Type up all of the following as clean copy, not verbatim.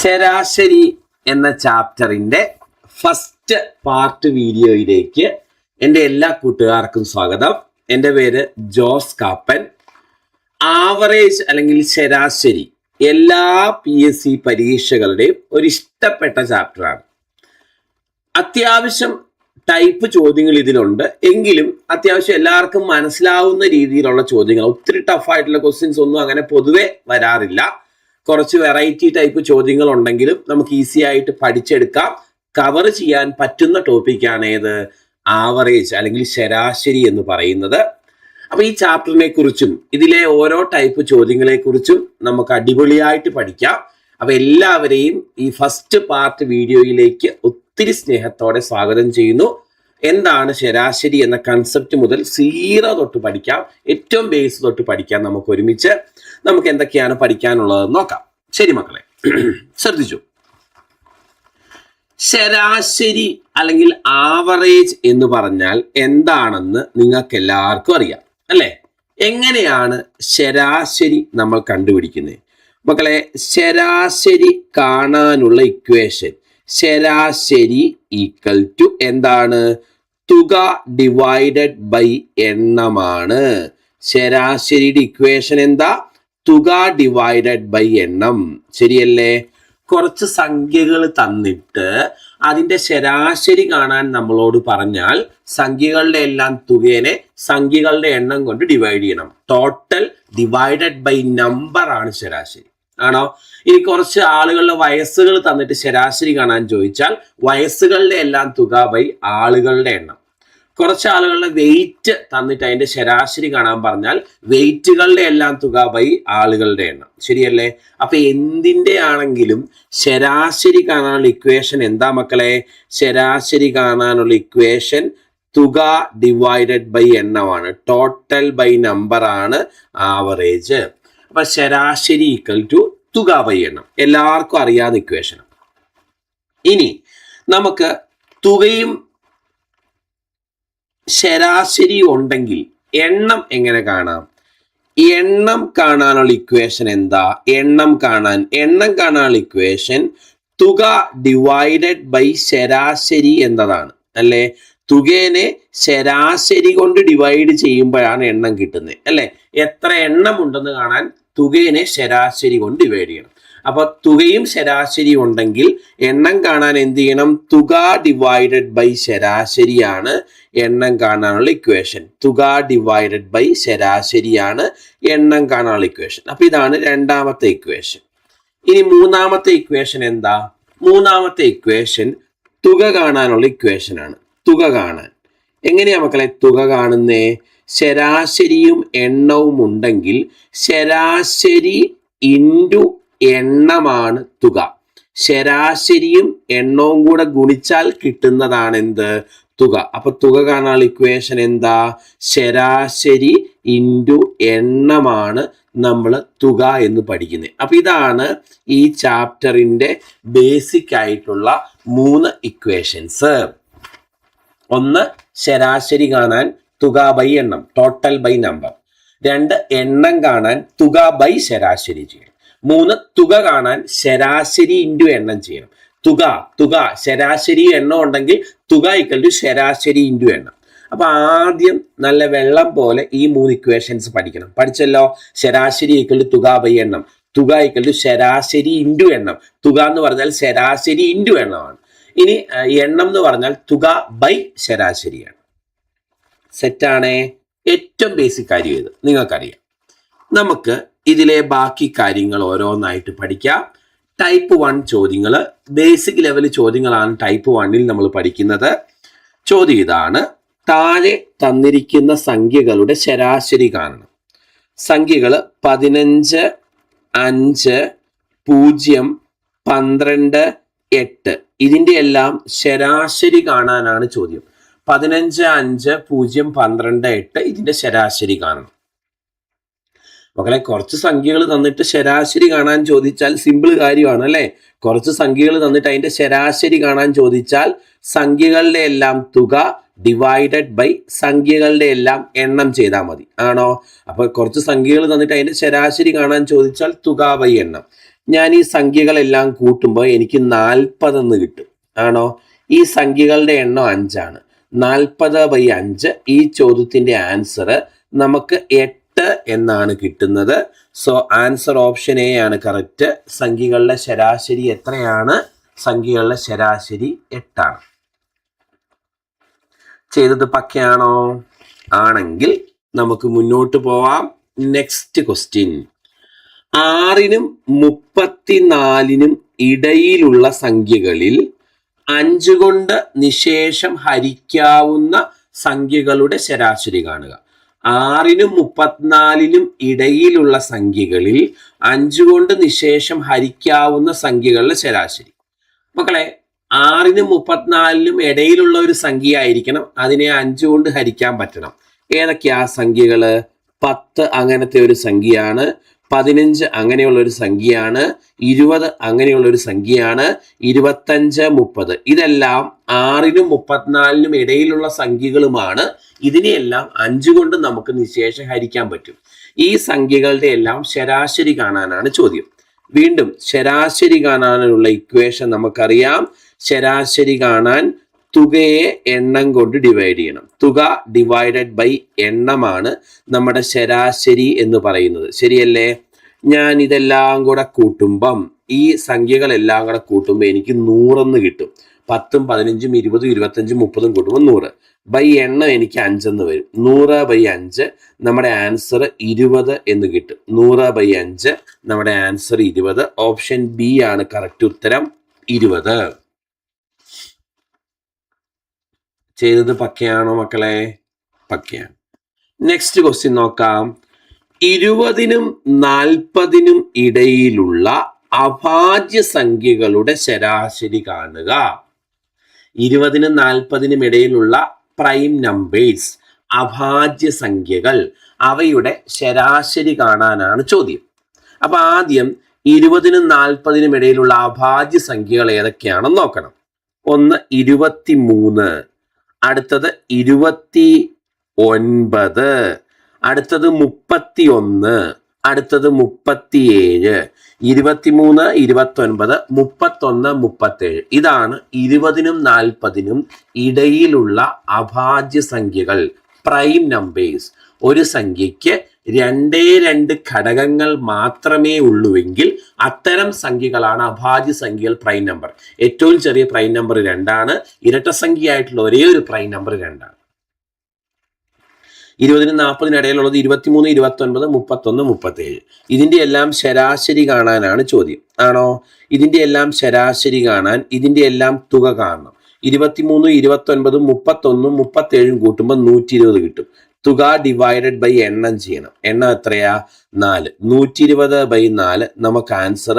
ശരാശരി എന്ന ചാപ്റ്ററിന്റെ first part വീഡിയോയിലേക്ക് എൻ്റെ എല്ലാ കൂട്ടുകാർക്കും സ്വാഗതം. എൻ്റെ പേര് ജോസ് കാപ്പൻ. ആവറേജ് അല്ലെങ്കിൽ ശരാശരി എല്ലാ PSC പരീക്ഷകളുടെയും ഒരു ഇഷ്ടപ്പെട്ട ചാപ്റ്ററാണ്. അത്യാവശ്യം ടൈപ്പ് ചോദ്യങ്ങൾ ഇതിലുണ്ട്, എങ്കിലും അത്യാവശ്യം എല്ലാവർക്കും മനസ്സിലാവുന്ന രീതിയിലുള്ള ചോദ്യങ്ങൾ, ഒത്തിരി ടഫായിട്ടുള്ള ക്വസ്റ്റ്യൻസ് ഒന്നും അങ്ങനെ പൊതുവെ വരാറില്ല. കുറച്ച് വെറൈറ്റി ടൈപ്പ് ചോദ്യങ്ങൾ ഉണ്ടെങ്കിലും നമുക്ക് ഈസി ആയിട്ട് പഠിച്ചെടുക്കാം. കവർ ചെയ്യാൻ പറ്റുന്ന ടോപ്പിക്കാണ് ഏത്? ആവറേജ് അല്ലെങ്കിൽ ശരാശരി എന്ന് പറയുന്നത്. അപ്പൊ ഈ ചാപ്റ്ററിനെ കുറിച്ചും ഇതിലെ ഓരോ ടൈപ്പ് ചോദ്യങ്ങളെ കുറിച്ചും നമുക്ക് അടിപൊളിയായിട്ട് പഠിക്കാം. അപ്പൊ എല്ലാവരെയും ഈ ഫസ്റ്റ് പാർട്ട് വീഡിയോയിലേക്ക് ഒത്തിരി സ്നേഹത്തോടെ സ്വാഗതം ചെയ്യുന്നു. എന്താണ് ശരാശരി എന്ന കൺസെപ്റ്റ് മുതൽ 0 തൊട്ട് പഠിക്കാം, ഏറ്റവും ബേസ് തൊട്ട് പഠിക്കാം. നമുക്ക് ഒരുമിച്ച് നമുക്ക് എന്തൊക്കെയാണ് പഠിക്കാനുള്ളതെന്ന് നോക്കാം. ശരി മക്കളെ, ശ്രദ്ധിച്ചു. ശരാശരി അല്ലെങ്കിൽ ആവറേജ് എന്ന് പറഞ്ഞാൽ എന്താണെന്ന് നിങ്ങൾക്ക് എല്ലാവർക്കും അറിയാം അല്ലേ? എങ്ങനെയാണ് ശരാശരി നമ്മൾ കണ്ടുപിടിക്കുന്നത്? മക്കളെ, ശരാശരി കാണാനുള്ള ഇക്വേഷൻ ശരാശരി ഈക്വൽ ടു എന്താണ്? തുക ഡിവൈഡഡ് ബൈ എണ്ണമാണ്. ശരാശരിയുടെ ഇക്വേഷൻ എന്താ? തുക ഡിവൈഡഡ് ബൈ എണ്ണം. ശരിയല്ലേ? കുറച്ച് സംഖ്യകൾ തന്നിട്ട് അതിന്റെ ശരാശരി കാണാൻ നമ്മളോട് പറഞ്ഞാൽ സംഖ്യകളുടെ എല്ലാം തുകേനെ സംഖ്യകളുടെ എണ്ണം കൊണ്ട് ഡിവൈഡ് ചെയ്യണം. ടോട്ടൽ ഡിവൈഡഡ് ബൈ നമ്പർ ആണ് ശരാശരി. ആണോ? ഇനി കുറച്ച് ആളുകളുടെ വയസ്സുകൾ തന്നിട്ട് ശരാശരി കാണാൻ ചോദിച്ചാൽ വയസ്സുകളുടെ എല്ലാം തുക ബൈ ആളുകളുടെ എണ്ണം. കുറച്ച് ആളുകളുടെ വെയിറ്റ് തന്നിട്ട് അതിന്റെ ശരാശരി കാണാൻ പറഞ്ഞാൽ വെയിറ്റുകളുടെ എല്ലാം തുക ബൈ ആളുകളുടെ എണ്ണം. ശരിയല്ലേ? അപ്പൊ എന്തിന്റെ ആണെങ്കിലും ശരാശരി കാണാനുള്ള ഇക്വേഷൻ എന്താ മക്കളെ? ശരാശരി കാണാനുള്ള ഇക്വേഷൻ തുക ഡിവൈഡഡ് ബൈ എണ്ണമാണ്. ടോട്ടൽ ബൈ നമ്പർ ആണ് ആവറേജ്. അപ്പൊ ശരാശരി ഈക്വൽ ടു തുക ബൈ എണ്ണം, എല്ലാവർക്കും അറിയാവുന്ന ഇക്വേഷൻ. ഇനി നമുക്ക് തുകയും ശരാശരി ഉണ്ടെങ്കിൽ എണ്ണം എങ്ങനെ കാണാം? എണ്ണം കാണാനുള്ള ഇക്വേഷൻ എന്താ? എണ്ണം കാണാനുള്ള ഇക്വേഷൻ തുക ഡിവൈഡഡ് ബൈ ശരാശരി എന്നതാണ് അല്ലേ? തുകേനെ ശരാശരി കൊണ്ട് ഡിവൈഡ് ചെയ്യുമ്പോഴാണ് എണ്ണം കിട്ടുന്നത് അല്ലേ? എത്ര എണ്ണം ഉണ്ടെന്ന് കാണാൻ തുകേനെ ശരാശരി കൊണ്ട് ഡിവൈഡ് ചെയ്യണം. അപ്പൊ തുകയും ശരാശരി ഉണ്ടെങ്കിൽ എണ്ണം കാണാൻ എന്ത് ചെയ്യണം? തുക ഡിവൈഡഡ് ബൈ ശരാശരിയാണ് എണ്ണം കാണാനുള്ള ഇക്വേഷൻ. തുക ഡിവൈഡഡ് ബൈ ശരാശരിയാണ് എണ്ണം കാണാനുള്ള ഇക്വേഷൻ. അപ്പൊ ഇതാണ് രണ്ടാമത്തെ ഇക്വേഷൻ. ഇനി മൂന്നാമത്തെ ഇക്വേഷൻ എന്താ? മൂന്നാമത്തെ ഇക്വേഷൻ തുക കാണാനുള്ള ഇക്വേഷൻ ആണ്. തുക കാണാൻ എങ്ങനെയാ മക്കളെ തുക കാണുന്നേ? ശരാശരിയും എണ്ണവും ഉണ്ടെങ്കിൽ ശരാശരി ഇൻറ്റു എണ്ണമാണ് തുക. ശരാശരിയും എണ്ണവും കൂടെ ഗുണിച്ചാൽ കിട്ടുന്നതാണ് എന്ത്? തുക. അപ്പൊ തുക കാണാനുള്ള ഇക്വേഷൻ എന്താ? ശരാശരി ഇൻറ്റു എണ്ണമാണ് നമ്മൾ തുക എന്ന് പഠിക്കുന്നത്. അപ്പൊ ഇതാണ് ഈ ചാപ്റ്ററിന്റെ ബേസിക് ആയിട്ടുള്ള 3 ഇക്വേഷൻസ്. ഒന്ന്, ശരാശരി കാണാൻ തുക ബൈ എണ്ണം, ടോട്ടൽ ബൈ നമ്പർ. 2, എണ്ണം കാണാൻ തുക ബൈ ശരാശരി ചെയ്യണം. 3, തുക കാണാൻ ശരാശരി ഇൻറ്റു എണ്ണം ചെയ്യണം. തുക ശരാശരി എണ്ണം ഉണ്ടെങ്കിൽ തുക ഈക്വൽ ടു ശരാശരി ഇൻറ്റു എണ്ണം. അപ്പൊ ആദ്യം നല്ല വെള്ളം പോലെ ഈ 3 ഇക്വേഷൻസ് പഠിക്കണം. പഠിച്ചല്ലോ? ശരാശരി ഈക്വൽ ടു തുക ബൈ എണ്ണം, തുക ഈക്വൽ ടു ശരാശരി ഇൻറ്റു എണ്ണം. തുക എന്ന് പറഞ്ഞാൽ ശരാശരി ഇൻറ്റു എണ്ണമാണ്. ഇനി എണ്ണം എന്ന് പറഞ്ഞാൽ തുക ബൈ ശരാശരിയാണ്. സെറ്റാണേ? ഏറ്റവും ബേസിക് കാര്യം ഇത് നിങ്ങൾക്കറിയാം. നമുക്ക് ഇതിലെ ബാക്കി കാര്യങ്ങൾ ഓരോന്നായിട്ട് പഠിക്കാം. ടൈപ്പ് 1 ചോദ്യങ്ങൾ, ബേസിക് ലെവൽ ചോദ്യങ്ങളാണ് ടൈപ്പ് 1-ൽ നമ്മൾ പഠിക്കുന്നത്. ചോദ്യം ഇതാണ്: താഴെ തന്നിരിക്കുന്ന സംഖ്യകളുടെ ശരാശരി കാണണം. സംഖ്യകൾ 15, 5, 0, 12, 8. ഇതിന്റെ എല്ലാം ശരാശരി കാണാനാണ് ചോദ്യം. 15, 5, 0, 12, 8 ഇതിന്റെ ശരാശരി കാണണം. മക്കളെ, കുറച്ച് സംഖ്യകൾ തന്നിട്ട് ശരാശരി കാണാൻ ചോദിച്ചാൽ സിമ്പിൾ കാര്യമാണ് അല്ലേ? കുറച്ച് സംഖ്യകൾ തന്നിട്ട് അതിന്റെ ശരാശരി കാണാൻ ചോദിച്ചാൽ സംഖ്യകളുടെ എല്ലാം തുക ഡിവൈഡഡ് ബൈ സംഖ്യകളുടെ എല്ലാം എണ്ണം ചെയ്താൽ മതി. ആണോ? അപ്പൊ കുറച്ച് സംഖ്യകൾ തന്നിട്ട് അതിന്റെ ശരാശരി കാണാൻ ചോദിച്ചാൽ തുക ബൈ എണ്ണം. ഞാൻ ഈ സംഖ്യകളെല്ലാം കൂട്ടുമ്പോൾ എനിക്ക് 40 എന്ന് കിട്ടും. ആണോ? ഈ സംഖ്യകളുടെ എണ്ണം 5 ആണ്. 40/5 ഈ ചോദ്യത്തിന്റെ ആൻസർ നമുക്ക് 8 എന്നാണ് കിട്ടുന്നത്. സോ ആൻസർ ഓപ്ഷൻ എ ആണ് കറക്റ്റ്. സംഖ്യകളുടെ ശരാശരി എത്രയാണ്? സംഖ്യകളുടെ ശരാശരി 8 ആണ്. ചെയ്തത് പക്കയാണോ? ആണെങ്കിൽ നമുക്ക് മുന്നോട്ട് പോവാം. Next question. 6നും 34നും ഇടയിലുള്ള സംഖ്യകളിൽ 5 കൊണ്ട് നിശേഷം ഹരിക്കാവുന്ന സംഖ്യകളുടെ ശരാശരി കാണുക. 6നും 34നും ഇടയിലുള്ള സംഖ്യകളിൽ 5 കൊണ്ട് നിശേഷം ഹരിക്കാവുന്ന സംഖ്യകളുടെ ശരാശരി. മക്കളെ, 6നും 34നും ഇടയിലുള്ള ഒരു സംഖ്യ ആയിരിക്കണം. അതിനെ 5 കൊണ്ട് ഹരിക്കാൻ പറ്റണം. ഏതൊക്കെയാ സംഖ്യകള്? 10 അങ്ങനത്തെ ഒരു സംഖ്യയാണ്, 15 അങ്ങനെയുള്ള ഒരു സംഖ്യയാണ്, 20 അങ്ങനെയുള്ള ഒരു സംഖ്യയാണ്, 25, 30 ഇതെല്ലാം 6നും 34നും ഇടയിലുള്ള സംഖ്യകളുമാണ്. ഇതിനെയെല്ലാം 5 കൊണ്ട് നമുക്ക് നിശേഷം ഹരിക്കാൻ പറ്റും. ഈ സംഖ്യകളുടെ എല്ലാം ശരാശരി കാണാനാണ് ചോദ്യം. വീണ്ടും ശരാശരി കാണാനുള്ള ഇക്വേഷൻ നമുക്കറിയാം. ശരാശരി കാണാൻ തുകയെ എണ്ണം കൊണ്ട് ഡിവൈഡ് ചെയ്യണം. തുക ഡിവൈഡഡ് ബൈ എണ്ണമാണ് നമ്മുടെ ശരാശരി എന്ന് പറയുന്നത്. ശരിയല്ലേ? ഞാൻ ഇതെല്ലാം കൂടെ കൂട്ടുമ്പം, ഈ സംഖ്യകളെല്ലാം കൂടെ കൂട്ടുമ്പോൾ എനിക്ക് 100 എന്ന് കിട്ടും. 10ഉം 15ഉം 20ഉം 25ഉം 30ഉം കൂട്ടുമ്പോൾ 100 ബൈ എണ്ണം എനിക്ക് 5 എന്ന് വരും. 100/5 നമ്മുടെ ആൻസർ 20 എന്ന് കിട്ടും. 100/5 നമ്മുടെ ആൻസർ 20. ഓപ്ഷൻ ബി ആണ് കറക്റ്റ് ഉത്തരം, 20. ചെയ്തത് പക്കയാണോ മക്കളെ? പക്കയാണ്. നെക്സ്റ്റ് ക്വസ്റ്റ്യൻ നോക്കാം. 20നും 40നും ഇടയിലുള്ള അഭാജ്യ സംഖ്യകളുടെ ശരാശരി കാണുക. 20നും 40നും ഇടയിലുള്ള പ്രൈം നമ്പേഴ്സ്, അഭാജ്യ സംഖ്യകൾ, അവയുടെ ശരാശരി കാണാനാണ് ചോദ്യം. അപ്പൊ ആദ്യം 20നും 40നും ഇടയിലുള്ള അഭാജ്യ സംഖ്യകൾ ഏതൊക്കെയാണെന്ന് നോക്കണം. ഒന്ന് 23, അടുത്തത് 29, അടുത്തത് 31, അടുത്തത് 37, 23, 29, 31, 37. ഇതാണ് 20നും 40നും ഇടയിലുള്ള അഭാജ്യ സംഖ്യകൾ, പ്രൈം നമ്പേഴ്സ്. ഒരു സംഖ്യയ്ക്ക് 2 ഘടകങ്ങൾ മാത്രമേ ഉള്ളുവെങ്കിൽ അത്തരം സംഖ്യകളാണ് അഭാജ്യ സംഖ്യകൾ, പ്രൈം നമ്പർ. ഏറ്റവും ചെറിയ പ്രൈം നമ്പർ 2 ആണ്. ഇരട്ട സംഖ്യയായിട്ടുള്ള ഒരേ ഒരു പ്രൈം നമ്പർ 2 ആണ്. 20നും 40നും ഇടയിലുള്ളത് 23, 29, 31, 37. ഇതിന്റെ എല്ലാം ശരാശരി കാണാനാണ് ചോദ്യം. ആണോ? ഇതിന്റെ എല്ലാം ശരാശരി കാണാൻ ഇതിന്റെ എല്ലാം തുക കാണണം. 23, 29, 31, 37 കൂട്ടുമ്പോൾ 120 കിട്ടും. തുക ഡിവൈഡഡ് ബൈ എണ്ണം ചെയ്യണം. എണ്ണം എത്രയാ? 4. 120/4 നമുക്ക് ആൻസർ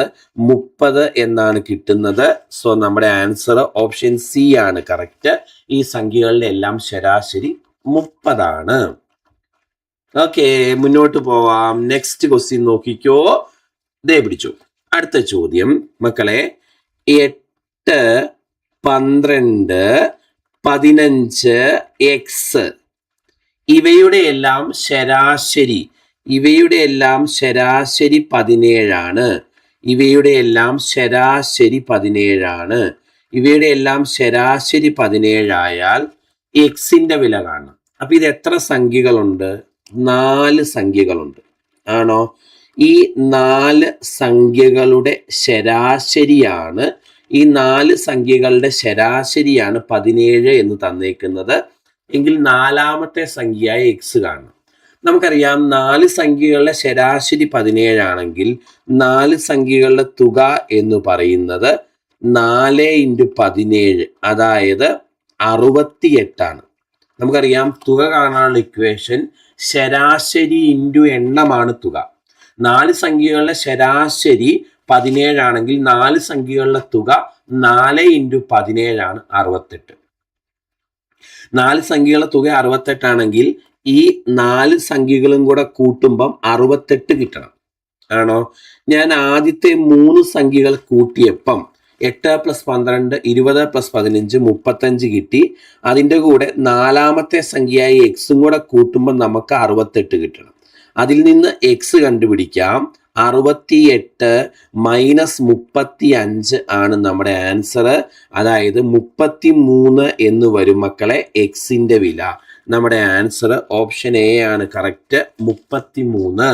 30 എന്നാണ് കിട്ടുന്നത്. സോ നമ്മുടെ ആൻസർ ഓപ്ഷൻ സി ആണ് കറക്റ്റ്. ഈ സംഖ്യകളുടെ എല്ലാം ശരാശരി 30 ആണ്. ഓക്കെ, മുന്നോട്ട് പോവാം. നെക്സ്റ്റ് ക്വസ്റ്റ്യൻ നോക്കിക്കോ. ദേ പിടിച്ചു. അടുത്ത ചോദ്യം മക്കളെ, 8, 12, 15 എക്സ് ഇവയുടെ എല്ലാം ശരാശരി 17 ആണ്. ഇവയുടെ എല്ലാം ശരാശരി 17 ആയാൽ എക്സിന്റെ വില കാണണം. അപ്പൊ ഇത് എത്ര സംഖ്യകളുണ്ട്? 4 സംഖ്യകളുണ്ട്. ആണോ? ഈ 4 സംഖ്യകളുടെ ശരാശരിയാണ്, ഈ 4 സംഖ്യകളുടെ ശരാശരിയാണ് 17 എന്ന് തന്നേക്കുന്നത്. എങ്കിൽ 4ാമത്തെ സംഖ്യയായ എക്സ് കാണണം. നമുക്കറിയാം 4 സംഖ്യകളുടെ ശരാശരി 17 ആണെങ്കിൽ 4 സംഖ്യകളുടെ തുക എന്ന് പറയുന്നത് 4 × 17, അതായത് 68 ആണ്. നമുക്കറിയാം തുക കാണാനുള്ള ഇക്വേഷൻ ശരാശരി ഇൻറ്റു എണ്ണമാണ് തുക. 4 സംഖ്യകളുടെ ശരാശരി 17 ആണെങ്കിൽ 4 സംഖ്യകളുടെ തുക 4 × 17 ആണ്, 68. 4 സംഖ്യകളുടെ തുക 68 ആണെങ്കിൽ ഈ 4 സംഖ്യകളും കൂടെ കൂട്ടുമ്പം 68 കിട്ടണം. ആണോ? ഞാൻ ആദ്യത്തെ 3 സംഖ്യകൾ കൂട്ടിയപ്പം 8 + 12, 20 + 15, 35 കിട്ടി. അതിൻ്റെ കൂടെ 4ാമത്തെ സംഖ്യയായ എക്സും കൂടെ കൂട്ടുമ്പോൾ നമുക്ക് 68 കിട്ടണം. അതിൽ നിന്ന് എക്സ് കണ്ടുപിടിക്കാം. 68 മൈനസ് 35 ആണ് നമ്മുടെ ആൻസർ. അതായത് 33 എന്ന് വരും മക്കളെ എക്സിന്റെ വില. നമ്മുടെ ആൻസർ ഓപ്ഷൻ എ ആണ് കറക്റ്റ്, 33.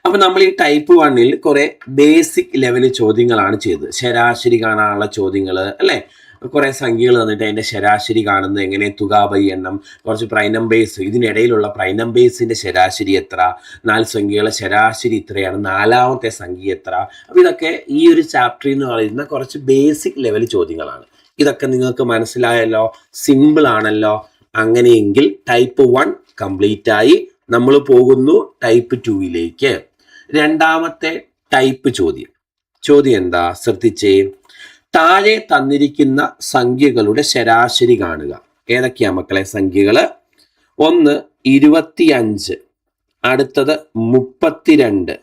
അപ്പൊ നമ്മൾ ഈ ടൈപ്പ് 1-ൽ കുറെ ബേസിക് ലെവൽ ചോദ്യങ്ങളാണ് ചെയ്തത്. ശരാശരി കാണാനുള്ള ചോദ്യങ്ങൾ അല്ലെ, കുറെ സംഖ്യകൾ തന്നിട്ട് അതിന്റെ ശരാശരി കാണുന്നത് എങ്ങനെ, തുക ബൈ എണ്ണം, കുറച്ച് പ്രൈം നമ്പേഴ്സ്, ഇതിനിടയിലുള്ള പ്രൈം നമ്പേഴ്സിന്റെ ശരാശരി എത്ര, 4 സംഖ്യകളെ ശരാശരി ഇത്രയാണ്, 4ാമത്തെ സംഖ്യ എത്ര. അപ്പൊ ഇതൊക്കെ ഈ ഒരു ചാപ്റ്ററിൽ എന്ന് പറയുന്ന കുറച്ച് ബേസിക് ലെവൽ ചോദ്യങ്ങളാണ്. ഇതൊക്കെ നിങ്ങൾക്ക് മനസ്സിലായല്ലോ, സിമ്പിൾ ആണല്ലോ. അങ്ങനെയെങ്കിൽ ടൈപ്പ് 1 കംപ്ലീറ്റ് ആയി. നമ്മൾ പോകുന്നു ടൈപ്പ് 2-ലേക്ക്. രണ്ടാമത്തെ ടൈപ്പ് ചോദ്യം എന്താ ശ്രദ്ധിച്ചേ. താഴെ തന്നിരിക്കുന്ന സംഖ്യകളുടെ ശരാശരി കാണുക. ഏതൊക്കെയാ മക്കളെ സംഖ്യകള്? ഒന്ന് 25, അടുത്തത് 32,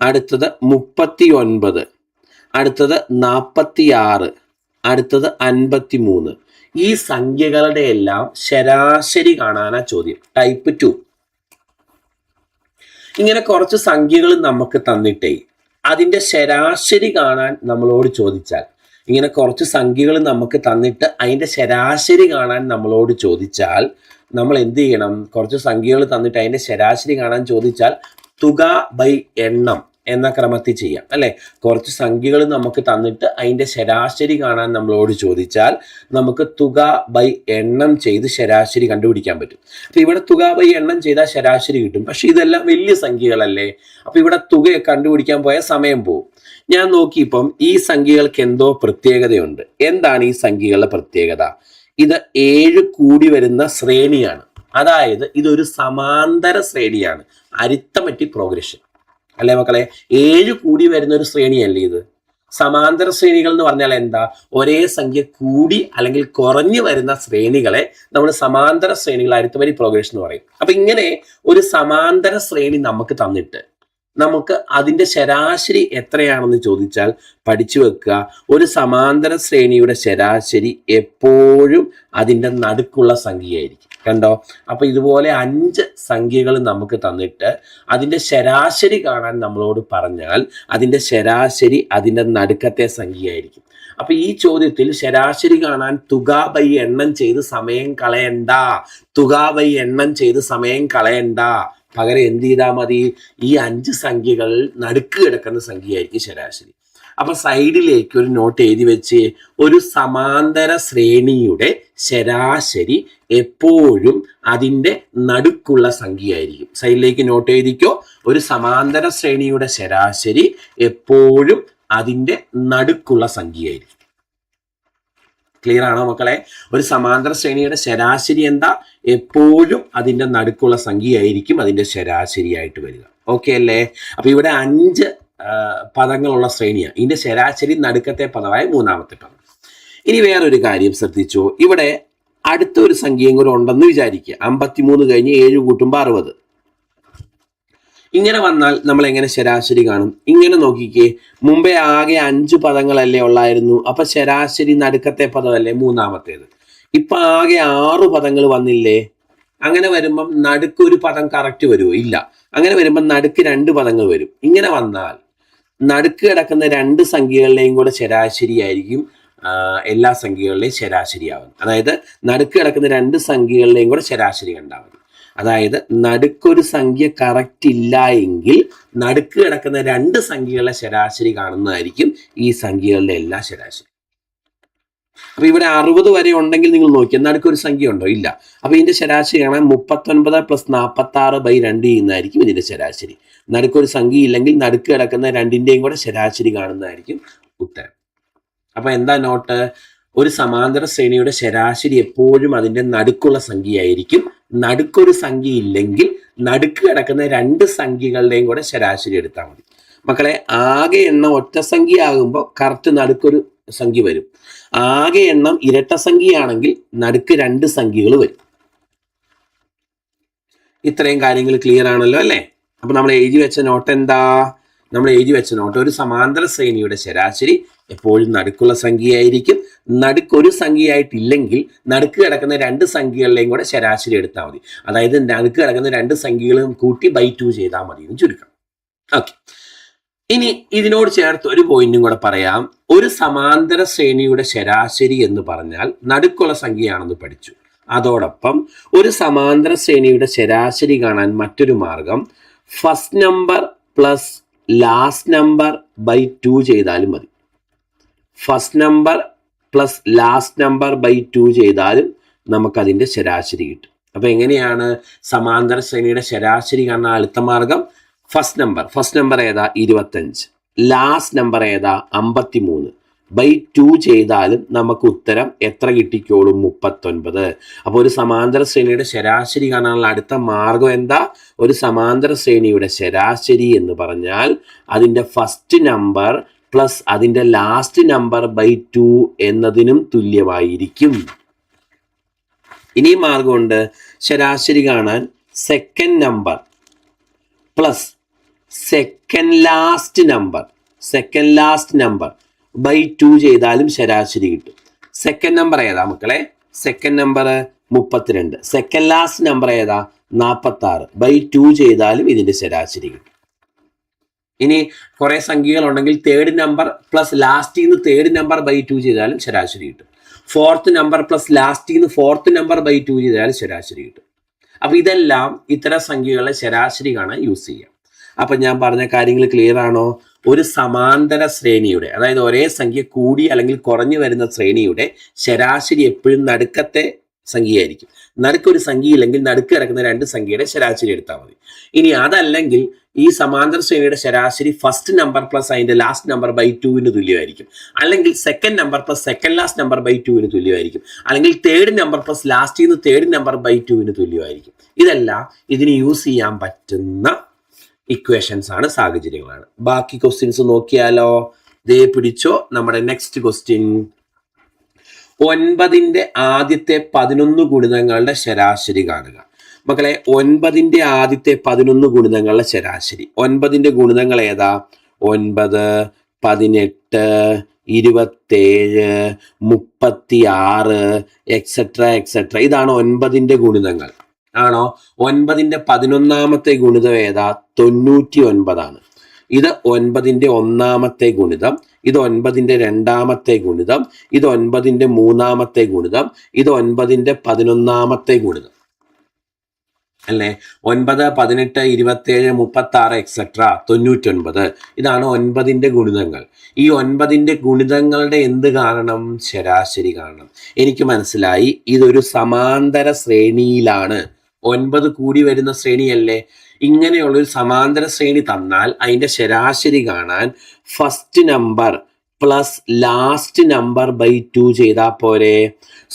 അടുത്തത് 39, അടുത്തത് 46, അടുത്തത് 53. ഈ സംഖ്യകളുടെ എല്ലാം ശരാശരി കാണാനാ ചോദ്യം, ടൈപ്പ് 2. ഇങ്ങനെ കുറച്ച് സംഖ്യകൾ നമുക്ക് തന്നിട്ടേ അതിന്റെ ശരാശരി കാണാൻ നമ്മളോട് ചോദിച്ചാൽ, ഇങ്ങനെ കുറച്ച് സംഖ്യകൾ നമുക്ക് തന്നിട്ട് അതിന്റെ ശരാശരി കാണാൻ നമ്മളോട് ചോദിച്ചാൽ നമ്മൾ എന്ത് ചെയ്യണം? കുറച്ച് സംഖ്യകൾ തന്നിട്ട് അതിന്റെ ശരാശരി കാണാൻ ചോദിച്ചാൽ തുക ബൈ എണ്ണം എന്ന ക്രമത്തിൽ ചെയ്യാം അല്ലെ. കുറച്ച് സംഖ്യകൾ നമുക്ക് തന്നിട്ട് അതിന്റെ ശരാശരി കാണാൻ നമ്മളോട് ചോദിച്ചാൽ നമുക്ക് തുക ബൈ എണ്ണം ചെയ്ത് ശരാശരി കണ്ടുപിടിക്കാൻ പറ്റും. അപ്പൊ ഇവിടെ തുക ബൈ എണ്ണം ചെയ്താൽ ശരാശരി കിട്ടും. പക്ഷെ ഇതെല്ലാം വലിയ സംഖ്യകളല്ലേ, അപ്പൊ ഇവിടെ തുക കണ്ടുപിടിക്കാൻ പോയാൽ സമയം പോകും. ഞാൻ നോക്കിയപ്പം ഈ സംഖ്യകൾക്ക് എന്തോ പ്രത്യേകതയുണ്ട്. എന്താണ് ഈ സംഖ്യകളുടെ പ്രത്യേകത? ഇത് 7 കൂടി വരുന്ന ശ്രേണിയാണ്. അതായത് ഇതൊരു സമാന്തര ശ്രേണിയാണ്, അരിത്തമെറ്റിക് പ്രോഗ്രഷൻ അല്ലേ മക്കളെ? 7 കൂടി വരുന്ന ഒരു ശ്രേണിയല്ലേ ഇത്. സമാന്തര ശ്രേണികൾ എന്ന് പറഞ്ഞാൽ എന്താ? ഒരേ സംഖ്യ കൂടി അല്ലെങ്കിൽ കുറഞ്ഞു വരുന്ന ശ്രേണികളെ നമ്മൾ സമാന്തര ശ്രേണികൾ, അരിത്തമെറ്റിക് പ്രോഗ്രഷൻ എന്ന് പറയും. അപ്പൊ ഇങ്ങനെ ഒരു സമാന്തര ശ്രേണി നമുക്ക് തന്നിട്ട് നമുക്ക് അതിന്റെ ശരാശരി എത്രയാണെന്ന് ചോദിച്ചാൽ പഠിച്ചു വെക്കുക. ഒരു സമാന്തര ശ്രേണിയുടെ ശരാശരി എപ്പോഴും അതിന്റെ നടുക്കുള്ള സംഖ്യയായിരിക്കും. കണ്ടോ? അപ്പൊ ഇതുപോലെ 5 സംഖ്യകൾ നമുക്ക് തന്നിട്ട് അതിന്റെ ശരാശരി കാണാൻ നമ്മളോട് പറഞ്ഞാൽ അതിന്റെ ശരാശരി അതിന്റെ നടുക്കത്തെ സംഖ്യയായിരിക്കും. അപ്പൊ ഈ ചോദ്യത്തിൽ ശരാശരി കാണാൻ തുക ബൈ എണ്ണം ചെയ്ത് സമയം കളയണ്ട, തുക ബൈ എണ്ണം ചെയ്ത് സമയം കളയണ്ട. പകരം എന്ത് ചെയ്താൽ മതി? ഈ 5 സംഖ്യകൾ നടുക്ക് കിടക്കുന്ന സംഖ്യയായിരിക്കും ശരാശരി. അപ്പൊ സൈഡിലേക്ക് ഒരു നോട്ട് എഴുതി വെച്ച്, ഒരു സമാന്തര ശ്രേണിയുടെ ശരാശരി എപ്പോഴും അതിന്റെ നടുക്കുള്ള സംഖ്യയായിരിക്കും. സൈഡിലേക്ക് നോട്ട് എഴുതിക്കോ, ഒരു സമാന്തര ശ്രേണിയുടെ ശരാശരി എപ്പോഴും അതിന്റെ നടുക്കുള്ള സംഖ്യയായിരിക്കും. ക്ലിയർ ആണോ മക്കളെ? ഒരു സമാന്തര ശ്രേണിയുടെ ശരാശരി എന്താ? എപ്പോഴും അതിന്റെ നടുക്കുള്ള സംഖ്യയായിരിക്കും അതിന്റെ ശരാശരിയായിട്ട് വരിക. ഓക്കെ അല്ലേ? അപ്പൊ ഇവിടെ 5 പദങ്ങളുള്ള ശ്രേണിയാണ്. ഇതിന്റെ ശരാശരി നടുക്കത്തെ പദമായ 3ാമത്തെ പദം. ഇനി വേറൊരു കാര്യം ശ്രദ്ധിച്ചോ. ഇവിടെ അടുത്ത ഒരു സംഖ്യയും കൂടെ ഉണ്ടെന്ന് വിചാരിക്കുക. 53 കഴിഞ്ഞ് 7 കൂട്ടുമ്പോൾ 60. ഇങ്ങനെ വന്നാൽ നമ്മൾ എങ്ങനെ ശരാശരി കാണും? ഇങ്ങനെ നോക്കിക്കേ, മുമ്പേ ആകെ 5 പദങ്ങളല്ലേ ഉള്ളായിരുന്നു. അപ്പൊ ശരാശരി നടുക്കത്തെ പദമല്ലേ 3ാമത്തേത്. ഇപ്പൊ ആകെ 6 പദങ്ങൾ വന്നില്ലേ? അങ്ങനെ വരുമ്പം നടുക്ക് ഒരു പദം കറക്റ്റ് വരുമോ? ഇല്ല. അങ്ങനെ വരുമ്പം നടുക്ക് 2 പദങ്ങൾ വരും. ഇങ്ങനെ വന്നാൽ നടുക്ക് കിടക്കുന്ന 2 സംഖ്യകളുടെയും കൂടെ ശരാശരി ആയിരിക്കും എല്ലാ സംഖ്യകളുടെയും ശരാശരിയാവുന്നത്. അതായത് നടുക്ക് കിടക്കുന്ന 2 സംഖ്യകളുടെയും കൂടെ ശരാശരി കണ്ടാൽ മതി. അതായത് നടുക്കൊരു സംഖ്യ കറക്റ്റ് ഇല്ല എങ്കിൽ നടുക്ക് കിടക്കുന്ന 2 സംഖ്യകളുടെ ശരാശരി കാണുന്നതായിരിക്കും ഈ സംഖ്യകളുടെ എല്ലാ ശരാശരി. അപ്പൊ ഇവിടെ 60 വരെ ഉണ്ടെങ്കിൽ നിങ്ങൾ നോക്കിയാൽ നടുക്കൊരു സംഖ്യ ഉണ്ടോ? ഇല്ല. അപ്പൊ ഇതിന്റെ ശരാശരി കാണാൻ 39 + 46/2 ചെയ്യുന്നതായിരിക്കും ഇതിന്റെ ശരാശരി. നടുക്കൊരു സംഖ്യ ഇല്ലെങ്കിൽ നടുക്ക് കിടക്കുന്ന 2ന്റെയും കൂടെ ശരാശരി കാണുന്നതായിരിക്കും ഉത്തരം. അപ്പൊ എന്താ നോട്ട്? ഒരു സമാന്തര ശ്രേണിയുടെ ശരാശരി എപ്പോഴും അതിന്റെ നടുക്കുള്ള സംഖ്യയായിരിക്കും. നടുക്കൊരു സംഖ്യ ഇല്ലെങ്കിൽ നടുക്ക് കിടക്കുന്ന 2 സംഖ്യകളുടെയും കൂടെ ശരാശരി എടുത്താൽ മതി. മക്കളെ, ആകെ എണ്ണം ഒറ്റ സംഖ്യ ആകുമ്പോൾ കറക്റ്റ് നടുക്കൊരു സംഖ്യ വരും. ആകെ എണ്ണം ഇരട്ട സംഖ്യയാണെങ്കിൽ നടുക്ക് 2 സംഖ്യകൾ വരും. ഇത്രയും കാര്യങ്ങൾ ക്ലിയർ ആണല്ലോ അല്ലേ? അപ്പൊ നമ്മൾ എഴുതി വെച്ച നോട്ട് എന്താ? നമ്മൾ എഴുതി വെച്ച നോട്ട്, ഒരു സമാന്തര ശ്രേണിയുടെ ശരാശരി എപ്പോഴും നടുക്കുള്ള സംഖ്യയായിരിക്കും. നടുക്കൊരു സംഖ്യയായിട്ടില്ലെങ്കിൽ നടുക്ക് കിടക്കുന്ന രണ്ട് സംഖ്യകളിലെയും കൂടെ ശരാശരി എടുത്താൽ മതി. അതായത് നടുക്ക് കിടക്കുന്ന രണ്ട് സംഖ്യകളും കൂട്ടി ബൈ 2 ചെയ്താൽ മതി എന്ന് ചുരുക്കം. ഓക്കെ, ഇനി ഇതിനോട് ചേർത്ത് ഒരു പോയിന്റും കൂടെ പറയാം. ഒരു സമാന്തര ശ്രേണിയുടെ ശരാശരി എന്ന് പറഞ്ഞാൽ നടുക്കുള്ള സംഖ്യയാണെന്ന് പഠിച്ചു. അതോടൊപ്പം ഒരു സമാന്തര ശ്രേണിയുടെ ശരാശരി കാണാൻ മറ്റൊരു മാർഗം first number plus last number by 2 ചെയ്താലും മതി. First number plus last number by 2 ചെയ്താലും നമുക്കതിൻ്റെ ശരാശരി കിട്ടും. അപ്പൊ എങ്ങനെയാണ് സമാന്തര ശ്രേണിയുടെ ശരാശരി കാണാൻ അടുത്ത മാർഗം? ഫസ്റ്റ് നമ്പർ ഏതാ? 25. ലാസ്റ്റ് നമ്പർ ഏതാ? 53 ബൈ 2 ചെയ്താലും നമുക്ക് ഉത്തരം എത്ര കിട്ടിക്കോളും? 39. അപ്പോൾ ഒരു സമാന്തര ശ്രേണിയുടെ ശരാശരി കാണാനുള്ള അടുത്ത മാർഗം എന്താ? ഒരു സമാന്തര ശ്രേണിയുടെ ശരാശരി എന്ന് പറഞ്ഞാൽ അതിൻ്റെ ഫസ്റ്റ് നമ്പർ പ്ലസ് അതിൻ്റെ ലാസ്റ്റ് നമ്പർ ബൈ 2 എന്നതിനും തുല്യമായിരിക്കും. ഇനി മാർഗമുണ്ട്. ശരാശരി കാണാൻ second number plus second last number by 2 ചെയ്താലും ശരാശരി കിട്ടും. സെക്കൻഡ് നമ്പർ ഏതാ മക്കളെ? Second number 32. Second last number ഏതാ? 46 ബൈ 2 ചെയ്താലും ഇതിന്റെ ശരാശരി കിട്ടും. ഇനി കുറെ സംഖ്യകൾ ഉണ്ടെങ്കിൽ third number plus last third number by 2 ചെയ്താലും ശരാശരി കിട്ടും. Fourth number plus last fourth number by 2 ചെയ്താലും ശരാശരി കിട്ടും. അപ്പൊ ഇതെല്ലാം ഇത്തരം സംഖ്യകളെ ശരാശരി കാണാൻ യൂസ് ചെയ്യാം. അപ്പൊ ഞാൻ പറഞ്ഞ കാര്യങ്ങൾ ക്ലിയർ ആണോ? ഒരു സമാന്തര ശ്രേണിയുടെ, അതായത് ഒരേ സംഖ്യ കൂടി അല്ലെങ്കിൽ കുറഞ്ഞു വരുന്ന ശ്രേണിയുടെ ശരാശരി എപ്പോഴും നടുക്കത്തെ സംഖ്യയായിരിക്കും. നടുക്കൊരു സംഖ്യ ഇല്ലെങ്കിൽ നടുക്ക് കിടക്കുന്ന രണ്ട് സംഖ്യയുടെ ശരാശരി എടുത്താൽ മതി. ഇനി അതല്ലെങ്കിൽ ഈ സമാന്തര ശ്രേണിയുടെ ശരാശരി ഫസ്റ്റ് നമ്പർ പ്ലസ് അതിന്റെ ലാസ്റ്റ് നമ്പർ ബൈ 2 തുല്യമായിരിക്കും. അല്ലെങ്കിൽ second number plus second last number by 2 തുല്യമായിരിക്കും. അല്ലെങ്കിൽ third number plus last third number by 2 തുല്യമായിരിക്കും. ഇതെല്ലാം ഇതിന് യൂസ് ചെയ്യാൻ പറ്റുന്ന ഇക്വേഷൻസ് ആണ്, സാഹചര്യങ്ങളാണ്. ബാക്കി ക്വസ്റ്റ്യൻസ് നോക്കിയാലോ? ദേ പിടിച്ചോ. നമ്മുടെ നെക്സ്റ്റ് ക്വസ്റ്റ്യൻ, 9ന്റെ ആദ്യത്തെ 11 ഗുണിതങ്ങളുടെ ശരാശരി കാണുക. മക്കളെ, 9ന്റെ ആദ്യത്തെ 11 ഗുണിതങ്ങളുടെ ശരാശരി. 9ന്റെ ഗുണിതങ്ങൾ ഏതാ? 9, 18, 27, 36 എക്സെട്ര. ഇതാണ് 9ന്റെ ഗുണിതങ്ങൾ. ആണോ? 9ന്റെ 11ാമത്തെ ഗുണിതം ഏതാ? 99 ഇത് 9ന്റെ 1ാമത്തെ ഗുണിതം, ഇത് 9ന്റെ 2ാമത്തെ ഗുണിതം, ഇത് 9ന്റെ 3ാമത്തെ ഗുണിതം, ഇത് 9ന്റെ 11ാമത്തെ ഗുണിതം അല്ലേ? 9, 18, 27, 36 എക്സെട്ര 99. ഇതാണ് 9ന്റെ ഗുണിതങ്ങൾ. ഈ 9ന്റെ ഗുണിതങ്ങളുടെ എന്ത് കാണണം? ശരാശരി കാണണം. എനിക്ക് മനസ്സിലായി, ഇതൊരു സമാന്തര ശ്രേണിയിലാണ്. 9 കൂടി വരുന്ന ശ്രേണിയല്ലേ? ഇങ്ങനെയുള്ളൊരു സമാന്തര ശ്രേണി തന്നാൽ അതിന്റെ ശരാശരി കാണാൻ first number plus last number by 2 ചെയ്താൽ പോരെ?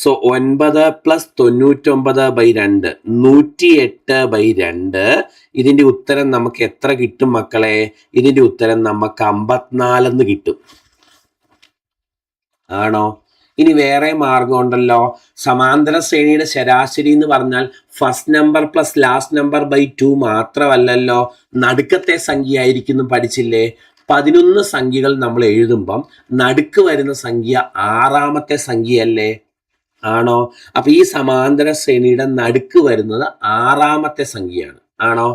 So 9 plus 99 by 2 108 by 2. ഇതിന്റെ ഉത്തരം നമുക്ക് എത്ര കിട്ടും മക്കളെ? ഇതിന്റെ ഉത്തരം നമുക്ക് 54 കിട്ടും. ആണോ? ഇനി വേറെ മാർഗം ഉണ്ടല്ലോ. സമാന്തര ശ്രേണിയുടെ ശരാശരി എന്ന് പറഞ്ഞാൽ first number plus last number by 2 മാത്രമല്ലല്ലോ, നടുക്കത്തെ സംഖ്യ ആയിരിക്കും. പഠിച്ചില്ലേ? 11 സംഖ്യകൾ നമ്മൾ എഴുതുമ്പം നടുക്ക് വരുന്ന സംഖ്യ 6ാമത്തെ സംഖ്യയല്ലേ? ആണോ? അപ്പൊ ഈ സമാന്തര ശ്രേണിയുടെ നടുക്ക് വരുന്നത് 6ാമത്തെ സംഖ്യയാണ്. ആണോ?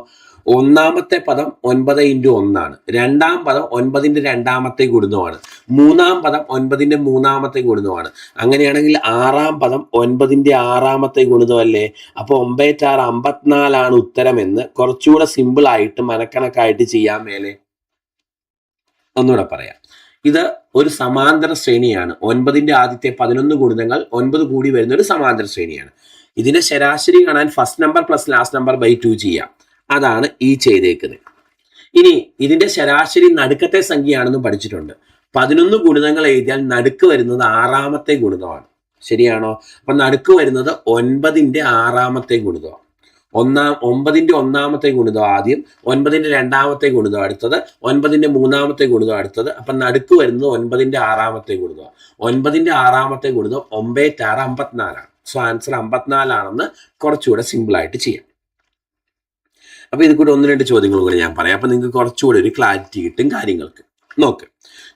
1ാമത്തെ പദം 9 × 1 ആണ്. 2ാം പദം 9ന്റെ 2ാമത്തെ ഗുണിതമാണ്. 3ാം പദം 9ന്റെ 3ാമത്തെ ഗുണിതമാണ്. അങ്ങനെയാണെങ്കിൽ 6ാം പദം 9ന്റെ 6ാമത്തെ ഗുണിതമല്ലേ? അപ്പൊ 9 × 6 54 ഉത്തരമെന്ന് കുറച്ചുകൂടെ സിമ്പിൾ ആയിട്ട് മനക്കണക്കായിട്ട് ചെയ്യാൻ മേലെ. ഒന്നുകൂടെ പറയാം. ഇത് ഒരു സമാന്തര ശ്രേണിയാണ്. 9ന്റെ ആദ്യത്തെ 11 ഗുണിതങ്ങൾ 9 കൂടി വരുന്ന ഒരു സമാന്തര ശ്രേണിയാണ്. ഇതിന്റെ ശരാശരി കാണാൻ first number plus last number by 2 ചെയ്യാം. അതാണ് ഈ ചെയ്തേക്കുന്നത്. ഇനി ഇതിന്റെ ശരാശരി നടുക്കത്തെ സംഖ്യയാണെന്ന് പഠിച്ചിട്ടുണ്ട്. 11 ഗുണിതങ്ങൾ എഴുതിയാൽ നടുക്ക് വരുന്നത് 6ാമത്തെ ഗുണിതമാണ്. ശരിയാണോ? അപ്പൊ നടുക്ക് വരുന്നത് 9ന്റെ 6ാമത്തെ ഗുണിതമാണ്. 9ന്റെ 1ാമത്തെ ഗുണിതം ആദ്യം, 9ന്റെ 2ാമത്തെ ഗുണിതം അടുത്തത്, 9ന്റെ 3ാമത്തെ ഗുണിതം അടുത്തത്. അപ്പൊ നടുക്ക് വരുന്നത് 9ന്റെ 6ാമത്തെ ഗുണിതം. 9ന്റെ 6ാമത്തെ ഗുണിതം 9 × 6 54 ആണ്. സോ ആൻസർ 54 ആണെന്ന് കുറച്ചുകൂടെ സിമ്പിൾ ആയിട്ട് ചെയ്യാം. അപ്പോൾ ഇത് കൂടെ 1-2 ചോദ്യങ്ങളും കൂടെ ഞാൻ പറയാം. അപ്പോൾ നിങ്ങൾക്ക് കുറച്ചുകൂടി ഒരു ക്ലാരിറ്റി കിട്ടും കാര്യങ്ങൾക്ക്. നോക്ക്,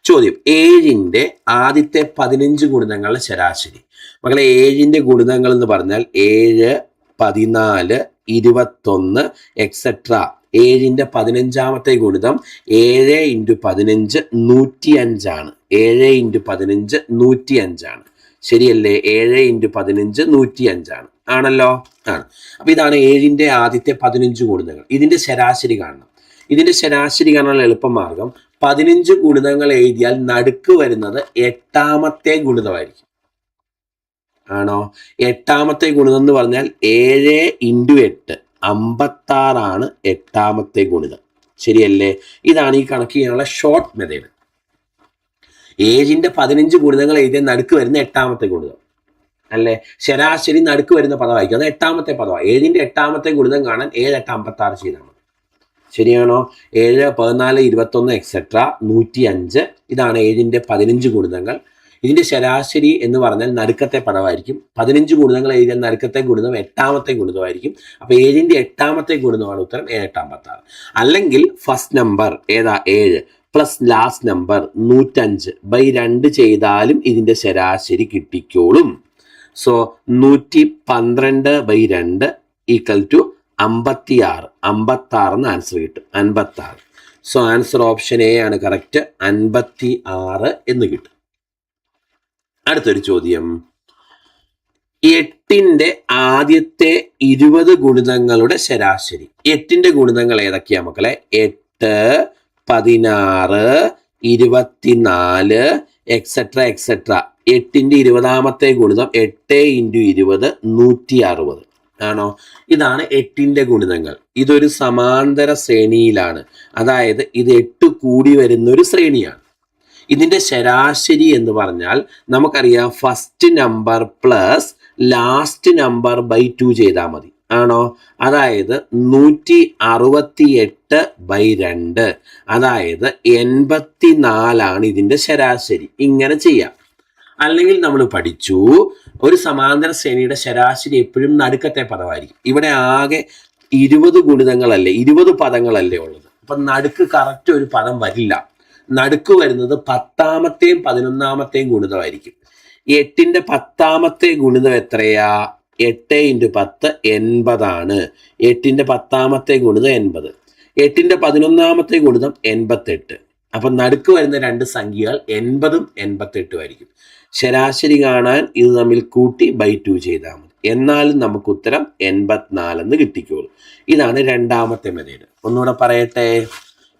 ചോദ്യം 7ന്റെ ആദ്യത്തെ 15 ഗുണിതങ്ങളുടെ ശരാശരി. മക്കളെ 7ന്റെ ഗുണിതങ്ങൾ എന്ന് പറഞ്ഞാൽ 7, 14, 21 എക്സെട്ര. 7ന്റെ 15ാമത്തെ ഗുണിതം 7 × 15 105 ആണ്. 7 × 15 105 ആണ്. ശരിയല്ലേ? 7 × 15 105 ആണ്. ആണല്ലോ? ആണ്. അപ്പൊ ഇതാണ് 7ന്റെ ആദ്യത്തെ 15 ഗുണിതങ്ങൾ. ഇതിന്റെ ശരാശരി കാണണം. ഇതിന്റെ ശരാശരി കാണാനുള്ള എളുപ്പമാർഗം 15 ഗുണിതങ്ങൾ എഴുതിയാൽ നടുക്ക് വരുന്നത് 8ാമത്തെ ഗുണിതമായിരിക്കും. ആണോ? 8ാമത്തെ ഗുണിതം എന്ന് പറഞ്ഞാൽ 7 × 8 56 ആണ് 8ാമത്തെ ഗുണിതം. ശരിയല്ലേ? ഇതാണ് ഈ കണക്ക് ചെയ്യാനുള്ള ഷോർട്ട് മെത്തേഡ്. 7ന്റെ 15 ഗുണിതങ്ങൾ എഴുതിയാൽ നടുക്ക് വരുന്ന 8ാമത്തെ ഗുണിതം അല്ലേ? ശരാശരി നടുക്ക് വരുന്ന പദമായിരിക്കും. അത് 8ാമത്തെ പദമാണ്. 7ന്റെ 8ാമത്തെ ഗുണിതം കാണാൻ 7 8 56 ചെയ്താൽ മതി. ശരിയാണോ? 7 14 21 എക്സെട്ര 105. ഇതാണ് 7ന്റെ 15 ഗുണിതങ്ങൾ. ഇതിന്റെ ശരാശരി എന്ന് പറഞ്ഞാൽ നടുക്കത്തെ പദമായിരിക്കും. 15 ഗുണിതങ്ങൾ എഴുതിയാൽ നടുക്കത്തെ ഗുണിതം 8ാമത്തെ ഗുണിതമായിരിക്കും. അപ്പൊ 7ന്റെ 8ാമത്തെ ഗുണിതമാണ് ഉത്തരം 7 8 56. അല്ലെങ്കിൽ ഫസ്റ്റ് നമ്പർ ഏതാ 7 പ്ലസ് ലാസ്റ്റ് നമ്പർ 105/2 ചെയ്താലും ഇതിന്റെ ശരാശരി കിട്ടിക്കോളും. So 112/2 equal to 56. 56 എന്ന് ആൻസർ കിട്ടും. 56. സോ ആൻസർ ഓപ്ഷൻ എ ആണ് കറക്റ്റ്. 56 എന്ന് കിട്ടും. അടുത്തൊരു ചോദ്യം, 8ന്റെ ആദ്യത്തെ 20 ഗുണിതങ്ങളുടെ ശരാശരി. 8ന്റെ ഗുണിതങ്ങൾ ഏതൊക്കെയാ മക്കളെ? 8, 16, 24 എക്സെട്ര എക്സെട്ര. 8ന്റെ 20ാമത്തെ ഗുണിതം 8 × 20 160 ആണോ? ഇതാണ് 8ന്റെ ഗുണിതങ്ങൾ. ഇതൊരു സമാന്തര ശ്രേണിയിലാണ്. അതായത് ഇത് 8 കൂടി വരുന്ന ഒരു ശ്രേണിയാണ്. ഇതിന്റെ ശരാശരി എന്ന് പറഞ്ഞാൽ നമുക്കറിയാം first number plus last number by 2 ചെയ്താൽ മതി. ആണോ? അതായത് 168/2 അതായത് 84 ഇതിന്റെ ശരാശരി. ഇങ്ങനെ ചെയ്യാം. അല്ലെങ്കിൽ നമ്മൾ പഠിച്ചു ഒരു സമാന്തര ശ്രേണിയുടെ ശരാശരി എപ്പോഴും നടുക്കത്തെ പദമായിരിക്കും. ഇവിടെ ആകെ 20 ഗുണിതങ്ങളല്ലേ, 20 പദങ്ങളല്ലേ ഉള്ളത്. അപ്പൊ നടുക്ക് കറക്റ്റ് ഒരു പദം വരില്ല. നടുക്ക് വരുന്നത് 10ാമത്തെയും 11ാമത്തെയും ഗുണിതമായിരിക്കും. 8ന്റെ 10ാമത്തെ ഗുണിതം എത്രയാ? 8 × 10 80 ആണ്. 8ന്റെ 10ാമത്തെ ഗുണിതം 80. 8ന്റെ 11ാമത്തെ ഗുണിതം 88. അപ്പൊ നടുക്ക് വരുന്ന 2 സംഖ്യകൾ 80ഉം 88ഉം ആയിരിക്കും. ശരാശരി കാണാൻ ഇത് തമ്മിൽ കൂട്ടി ബൈ 2 ചെയ്താൽ മതി. എന്നാലും നമുക്ക് ഉത്തരം 84 എന്ന് കിട്ടിക്കോളും. ഇതാണ് 2ാമത്തെ മെത്തേഡ്. ഒന്നുകൂടെ പറയട്ടെ.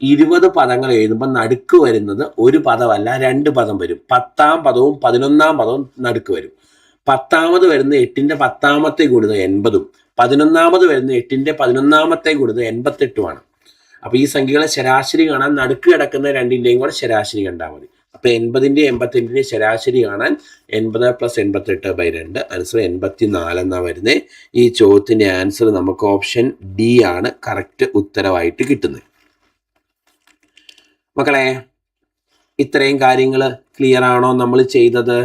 20 പദങ്ങൾ എഴുതുമ്പോൾ നടുക്ക് വരുന്നത് ഒരു പദമല്ല 2 പദം വരും. 10ാം പദവും 11ാം പദവും നടുക്ക് വരും. 10ാമത് വരുന്ന 8ന്റെ 10ാമത്തെ ഗുണിതം 80ഉം 11ാമത് വരുന്ന 8ന്റെ 11ാമത്തെ ഗുണിതം 88ഉമാണ്. അപ്പൊ ഈ സംഖ്യകളെ ശരാശരി കാണാൻ നടുക്ക് കിടക്കുന്ന 2ന്റെയും കൂടെ ശരാശരി കണ്ടാൽ മതി. അപ്പൊ 80ന്റെയും 88ന്റെയും ശരാശരി കാണാൻ 80 + 88/2 ആൻസർ 84 എന്നാ വരുന്നത്. ഈ ചോദ്യത്തിന്റെ ആൻസർ നമുക്ക് ഓപ്ഷൻ ഡി ആണ് കറക്റ്റ് ഉത്തരവായിട്ട് കിട്ടുന്നത്. മക്കളെ, ഇത്രയും കാര്യങ്ങൾ ക്ലിയർ ആണോ? നമ്മൾ ചെയ്തത്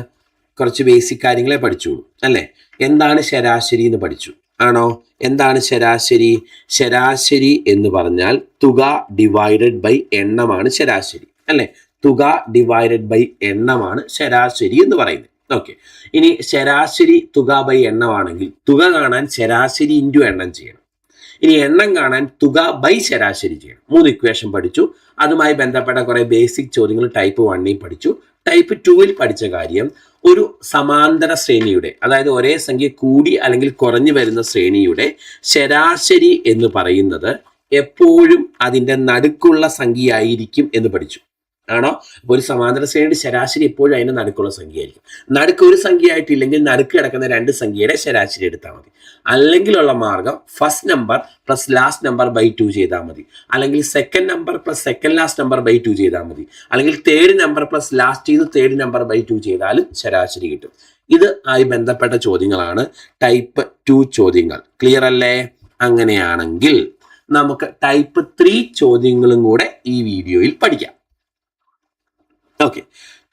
കുറച്ച് ബേസിക് കാര്യങ്ങളെ പഠിച്ചുള്ളൂ അല്ലേ? എന്താണ് ശരാശരി എന്ന് പഠിച്ചു. ആണോ? എന്താണ് ശരാശരി? ശരാശരി എന്ന് പറഞ്ഞാൽ തുക ഡിവൈഡഡ് ബൈ എണ്ണമാണ് ശരാശരി അല്ലേ? തുക ഡിവൈഡഡ് ബൈ എണ്ണമാണ് ശരാശരി എന്ന് പറയുന്നത്. ഓക്കെ, ഇനി ശരാശരി തുക ബൈ എണ്ണമാണെങ്കിൽ തുക കാണാൻ ശരാശരി ഇൻറ്റു എണ്ണം ചെയ്യണം. ഇനി എണ്ണം കാണാൻ തുക ബൈ ശരാശരി ചെയ്യണം. 3 ഇക്വേഷൻ പഠിച്ചു. അതുമായി ബന്ധപ്പെട്ട കുറെ ബേസിക് ചോദ്യങ്ങൾ ടൈപ്പ് 1ൽ പഠിച്ചു. ടൈപ്പ് 2ൽ പഠിച്ച കാര്യം ഒരു സമാന്തര ശ്രേണിയുടെ, അതായത് ഒരേ സംഖ്യ കൂടി അല്ലെങ്കിൽ കുറഞ്ഞു വരുന്ന ശ്രേണിയുടെ ശരാശരി എന്ന് പറയുന്നത് എപ്പോഴും അതിൻ്റെ നടുക്കുള്ള സംഖ്യയായിരിക്കും എന്ന് പഠിച്ചു. ആണോ? അപ്പോൾ ഒരു സമാന്തര ശ്രേണിയുടെ ശരാശരി എപ്പോഴും അതിൻ്റെ നടുക്കുള്ള സംഖ്യയായിരിക്കും. നടുക്ക് ഒരു സംഖ്യ ആയിട്ടില്ലെങ്കിൽ നടുക്ക് കിടക്കുന്ന 2 സംഖ്യയുടെ ശരാശരി എടുത്താൽ മതി. അല്ലെങ്കിലുള്ള മാർഗം first number plus last number by 2 ചെയ്താൽ മതി. അല്ലെങ്കിൽ second number plus second last number by 2 ചെയ്താൽ മതി. അല്ലെങ്കിൽ third number plus last third number by 2 ചെയ്താലും ശരാശരി കിട്ടും. ഇത് ആയി ബന്ധപ്പെട്ട ചോദ്യങ്ങളാണ് ടൈപ്പ് 2 ചോദ്യങ്ങൾ. ക്ലിയർ അല്ലേ? അങ്ങനെയാണെങ്കിൽ നമുക്ക് ടൈപ്പ് 3 ചോദ്യങ്ങളും കൂടെ ഈ വീഡിയോയിൽ പഠിക്കാം. ഓക്കെ,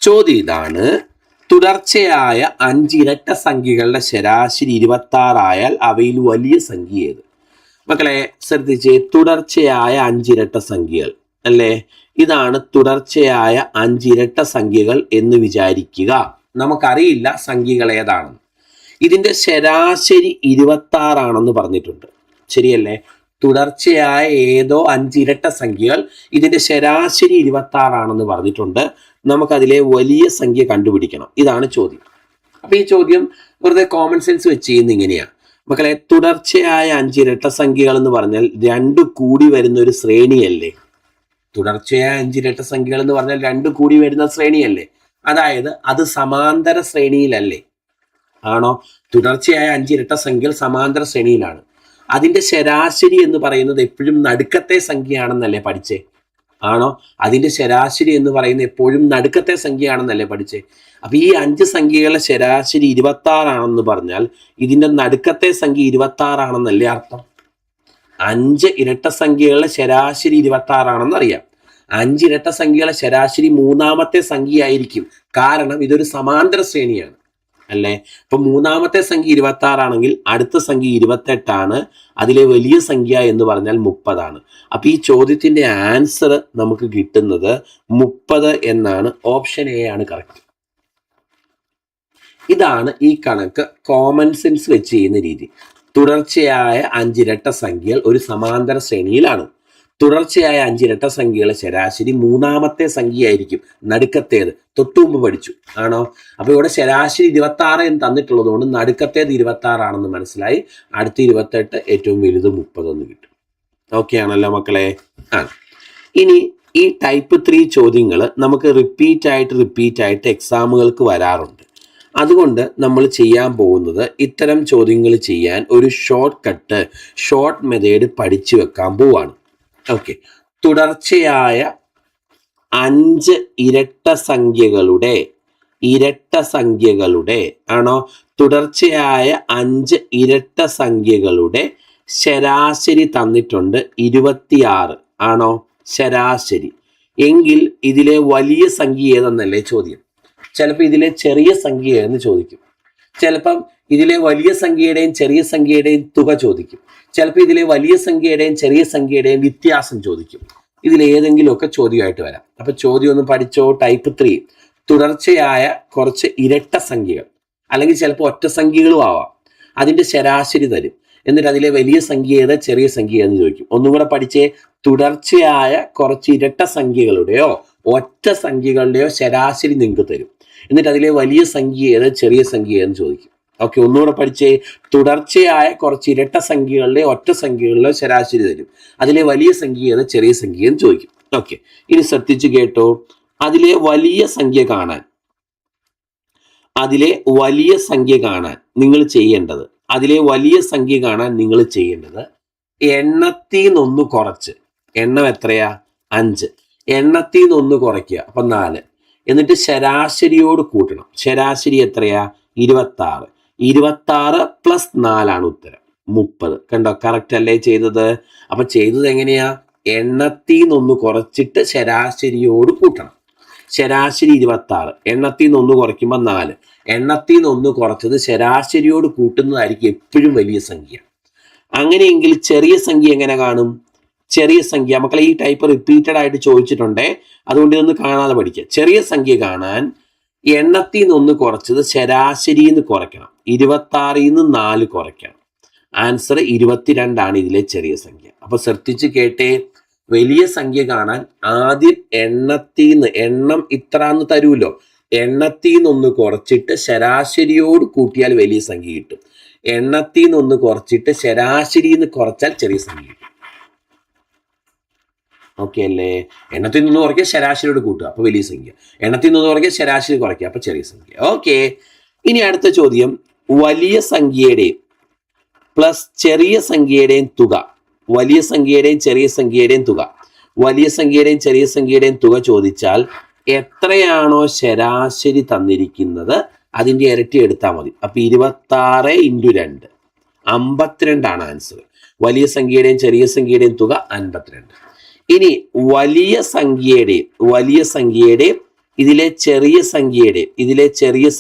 ചോദ്യം ഇതാണ്. തുടർച്ചയായ 5 ഇരട്ട സംഖ്യകളുടെ ശരാശരി 26 ആയാൽ അവയിൽ വലിയ സംഖ്യ ഏത്? മക്കളെ ശ്രദ്ധിച്ച്, തുടർച്ചയായ അഞ്ചിരട്ട സംഖ്യകൾ അല്ലേ, ഇതാണ് തുടർച്ചയായ അഞ്ചിരട്ട സംഖ്യകൾ എന്ന് വിചാരിക്കുക. നമുക്കറിയില്ല സംഖ്യകൾ ഏതാണെന്ന്. ഇതിന്റെ ശരാശരി 26 പറഞ്ഞിട്ടുണ്ട്, ശരിയല്ലേ? തുടർച്ചയായ ഏതോ അഞ്ചിരട്ട സംഖ്യകൾ, ഇതിന്റെ ശരാശരി 26 പറഞ്ഞിട്ടുണ്ട്. നമുക്കതിലെ വലിയ സംഖ്യ കണ്ടുപിടിക്കണം. ഇതാണ് ചോദ്യം. അപ്പൊ ഈ ചോദ്യം വെറുതെ കോമൺ സെൻസ് വെച്ച് ചെയ്യുന്ന ഇങ്ങനെയാണ് മക്കളെ. തുടർച്ചയായ അഞ്ചിരട്ട സംഖ്യകൾ എന്ന് പറഞ്ഞാൽ രണ്ട് കൂടി വരുന്ന ഒരു ശ്രേണിയല്ലേ? തുടർച്ചയായ അഞ്ചിരട്ട സംഖ്യകൾ എന്ന് പറഞ്ഞാൽ രണ്ട് കൂടി വരുന്ന ശ്രേണിയല്ലേ? അതായത് അത് സമാന്തര ശ്രേണിയിലല്ലേ? ആണോ? തുടർച്ചയായ അഞ്ചിരട്ട സംഖ്യകൾ സമാന്തര ശ്രേണിയിലാണ്. അതിന്റെ ശരാശരി എന്ന് പറയുന്നത് എപ്പോഴും നടുക്കത്തെ സംഖ്യയാണെന്നല്ലേ പഠിച്ചേ? ആണോ? അതിന്റെ ശരാശരി എന്ന് പറയുന്നത് എപ്പോഴും നടുക്കത്തെ സംഖ്യയാണെന്നല്ലേ പഠിച്ചേ? അപ്പൊ ഈ 5 സംഖ്യകളുടെ ശരാശരി 26 പറഞ്ഞാൽ ഇതിന്റെ നടുക്കത്തെ സംഖ്യ 26 അർത്ഥം. 5 ഇരട്ട സംഖ്യകളുടെ ശരാശരി 26 അറിയാം. 5 ഇരട്ട സംഖ്യകളുടെ ശരാശരി മൂന്നാമത്തെ സംഖ്യയായിരിക്കും. കാരണം ഇതൊരു സമാന്തര ശ്രേണിയാണ് അല്ലേ? ഇപ്പൊ മൂന്നാമത്തെ സംഖ്യ 26 അടുത്ത സംഖ്യ 28 അതിലെ വലിയ സംഖ്യ എന്ന് പറഞ്ഞാൽ 30. അപ്പൊ ഈ ചോദ്യത്തിന്റെ ആൻസർ നമുക്ക് കിട്ടുന്നത് 30 എന്നാണ്. ഓപ്ഷൻ എ ആണ് കറക്റ്റ്. ഇതാണ് ഈ കണക്ക് കോമൺ സെൻസ് വെച്ച് ചെയ്യുന്ന രീതി. തുടർച്ചയായ അഞ്ചിരട്ട സംഖ്യകൾ ഒരു സമാന്തര ശ്രേണിയിലാണ്. തുടർച്ചയായ അഞ്ചിരട്ട സംഖ്യകളെ ശരാശരി മൂന്നാമത്തെ സംഖ്യയായിരിക്കും, നടുക്കത്തേത്. തൊട്ടുമുമ്പ് പഠിച്ചു, ആണോ? അപ്പൊ ഇവിടെ ശരാശരി 26 എന്ന് തന്നിട്ടുള്ളത് കൊണ്ട് നടുക്കത്തേത് 26 മനസ്സിലായി. അടുത്ത 28, ഏറ്റവും വലുത് 30 കിട്ടും. ഓക്കെ ആണല്ലോ മക്കളെ? ഇനി ഈ ടൈപ്പ് 3 ചോദ്യങ്ങൾ നമുക്ക് റിപ്പീറ്റ് ആയിട്ട് എക്സാമുകൾക്ക് വരാറുണ്ട്. അതുകൊണ്ട് നമ്മൾ ചെയ്യാൻ പോകുന്നത് ഇത്തരം ചോദ്യങ്ങൾ ചെയ്യാൻ ഒരു ഷോർട്ട് മെത്തേഡ് പഠിച്ചു വെക്കാൻ പോവാണ്. ഓക്കെ, തുടർച്ചയായ 5 ഇരട്ട സംഖ്യകളുടെ ആണോ? തുടർച്ചയായ 5 ഇരട്ട സംഖ്യകളുടെ ശരാശരി തന്നിട്ടുണ്ട് 26 ആണോ? ശരാശരി എങ്കിൽ ഇതിലെ വലിയ സംഖ്യ ഏതെന്നല്ലേ ചോദ്യം. ചിലപ്പോൾ ഇതിലെ ചെറിയ സംഖ്യ ഏതെന്ന് ചോദിക്കും. ചിലപ്പം ഇതിലെ വലിയ സംഖ്യയുടെയും ചെറിയ സംഖ്യയുടെയും തുക ചോദിക്കും. ചിലപ്പോൾ ഇതിലെ വലിയ സംഖ്യയുടെയും ചെറിയ സംഖ്യയുടെയും വ്യത്യാസം ചോദിക്കും. ഇതിലേതെങ്കിലുമൊക്കെ ചോദ്യമായിട്ട് വരാം. അപ്പൊ ചോദ്യം ഒന്ന് പഠിച്ചോ. ടൈപ്പ് 3 തുടർച്ചയായ കുറച്ച് ഇരട്ട സംഖ്യകൾ, അല്ലെങ്കിൽ ചിലപ്പോൾ ഒറ്റ സംഖ്യകളും ആവാം. അതിന്റെ ശരാശരി തരും. എന്നിട്ട് അതിലെ വലിയ സംഖ്യ ഏത്, ചെറിയ സംഖ്യ എന്ന് ചോദിക്കും. ഒന്നും കൂടെ പഠിച്ചേ. തുടർച്ചയായ കുറച്ച് ഇരട്ട സംഖ്യകളുടെയോ ഒറ്റ സംഖ്യകളുടെയോ ശരാശരി നിങ്ങൾക്ക് തരും. എന്നിട്ട് അതിലെ വലിയ സംഖ്യ ഏത്, ചെറിയ സംഖ്യ എന്ന് ചോദിക്കും. ഓക്കെ, ഒന്നുകൂടെ പഠിച്ചേ. തുടർച്ചയായ കുറച്ച് ഇരട്ട സംഖ്യകളുടെ ഒറ്റ സംഖ്യകളുടെ ശരാശരി തരും. അതിലെ വലിയ സംഖ്യ ഏത്, ചെറിയ സംഖ്യ എന്ന് ചോദിക്കും. ഓക്കെ, ഇനി ശ്രദ്ധിച്ചു കേട്ടോ. അതിലെ വലിയ സംഖ്യ കാണാൻ നിങ്ങൾ ചെയ്യേണ്ടത് എണ്ണത്തിന്നൊന്ന് കുറച്ച്, എണ്ണം എത്രയാ? 5. എണ്ണത്തിന്നൊന്ന് കുറയ്ക്കുക, അപ്പൊ 4. എന്നിട്ട് ശരാശരിയോട് കൂട്ടണം. ശരാശരി എത്രയാ? 26. 26 പ്ലസ് 4 ഉത്തരം 30. കണ്ടോ? കറക്റ്റ് അല്ലേ ചെയ്തത്? അപ്പൊ ചെയ്തത് എങ്ങനെയാ? എണ്ണത്തിന്നൊന്ന് കുറച്ചിട്ട് ശരാശരിയോട് കൂട്ടണം. ശരാശരി 26, എണ്ണത്തിന്നൊന്ന് കുറയ്ക്കുമ്പോൾ 4. എണ്ണത്തിന്നൊന്ന് കുറച്ചത് ശരാശരിയോട് കൂട്ടുന്നതായിരിക്കും എപ്പോഴും വലിയ സംഖ്യ. അങ്ങനെയെങ്കിൽ ചെറിയ സംഖ്യ എങ്ങനെ കാണും? ചെറിയ സംഖ്യ മക്കളെ ഈ ടൈപ്പ് റിപ്പീറ്റഡ് ആയിട്ട് ചോദിച്ചിട്ടുണ്ടേ, അതുകൊണ്ട് ഇതൊന്ന് കാണാതെ പഠിക്കുക. ചെറിയ സംഖ്യ കാണാൻ എണ്ണത്തിന്നൊന്ന് കുറച്ചത് ശരാശരിന്ന് കുറയ്ക്കണം. 26 4 കുറയ്ക്കണം. ആൻസർ 22 ഇതിലെ ചെറിയ സംഖ്യ. അപ്പൊ ശ്രദ്ധിച്ച് കേട്ടേ. വലിയ സംഖ്യ കാണാൻ ആദ്യം എണ്ണം ഇത്രാന്ന് തരൂല്ലോ, എണ്ണത്തിന്നൊന്ന് കുറച്ചിട്ട് ശരാശരിയോട് കൂട്ടിയാൽ വലിയ സംഖ്യ കിട്ടും. എണ്ണത്തിന്നൊന്ന് കുറച്ചിട്ട് ശരാശരിന്ന് കുറച്ചാൽ ചെറിയ സംഖ്യ കിട്ടും. ഓക്കെ അല്ലേ? എണ്ണത്തിന്നൊന്ന് കുറയ്ക്കുക, ശരാശരിയോട് കൂട്ടുക, അപ്പൊ വലിയ സംഖ്യ. എണ്ണത്തിന്നൊന്ന് കുറയ്ക്കുക, ശരാശരി കുറയ്ക്കുക, അപ്പൊ ചെറിയ സംഖ്യ. ഓക്കെ, ഇനി അടുത്ത ചോദ്യം. വലിയ സംഖ്യയുടെയും പ്ലസ് ചെറിയ സംഖ്യയുടെയും തുക. വലിയ സംഖ്യയുടെയും ചെറിയ സംഖ്യയുടെയും തുക. വലിയ സംഖ്യയുടെയും ചെറിയ സംഖ്യയുടെയും തുക ചോദിച്ചാൽ എത്രയാണോ ശരാശരി തന്നിരിക്കുന്നത് അതിന്റെ ഇരട്ടി എടുത്താൽ മതി. അപ്പൊ 26 × 2 52 ആൻസർ. വലിയ സംഖ്യയുടെയും ചെറിയ സംഖ്യയുടെയും തുക 52. ഇനി വലിയ സംഖ്യയുടെയും ഇതിലെ ചെറിയ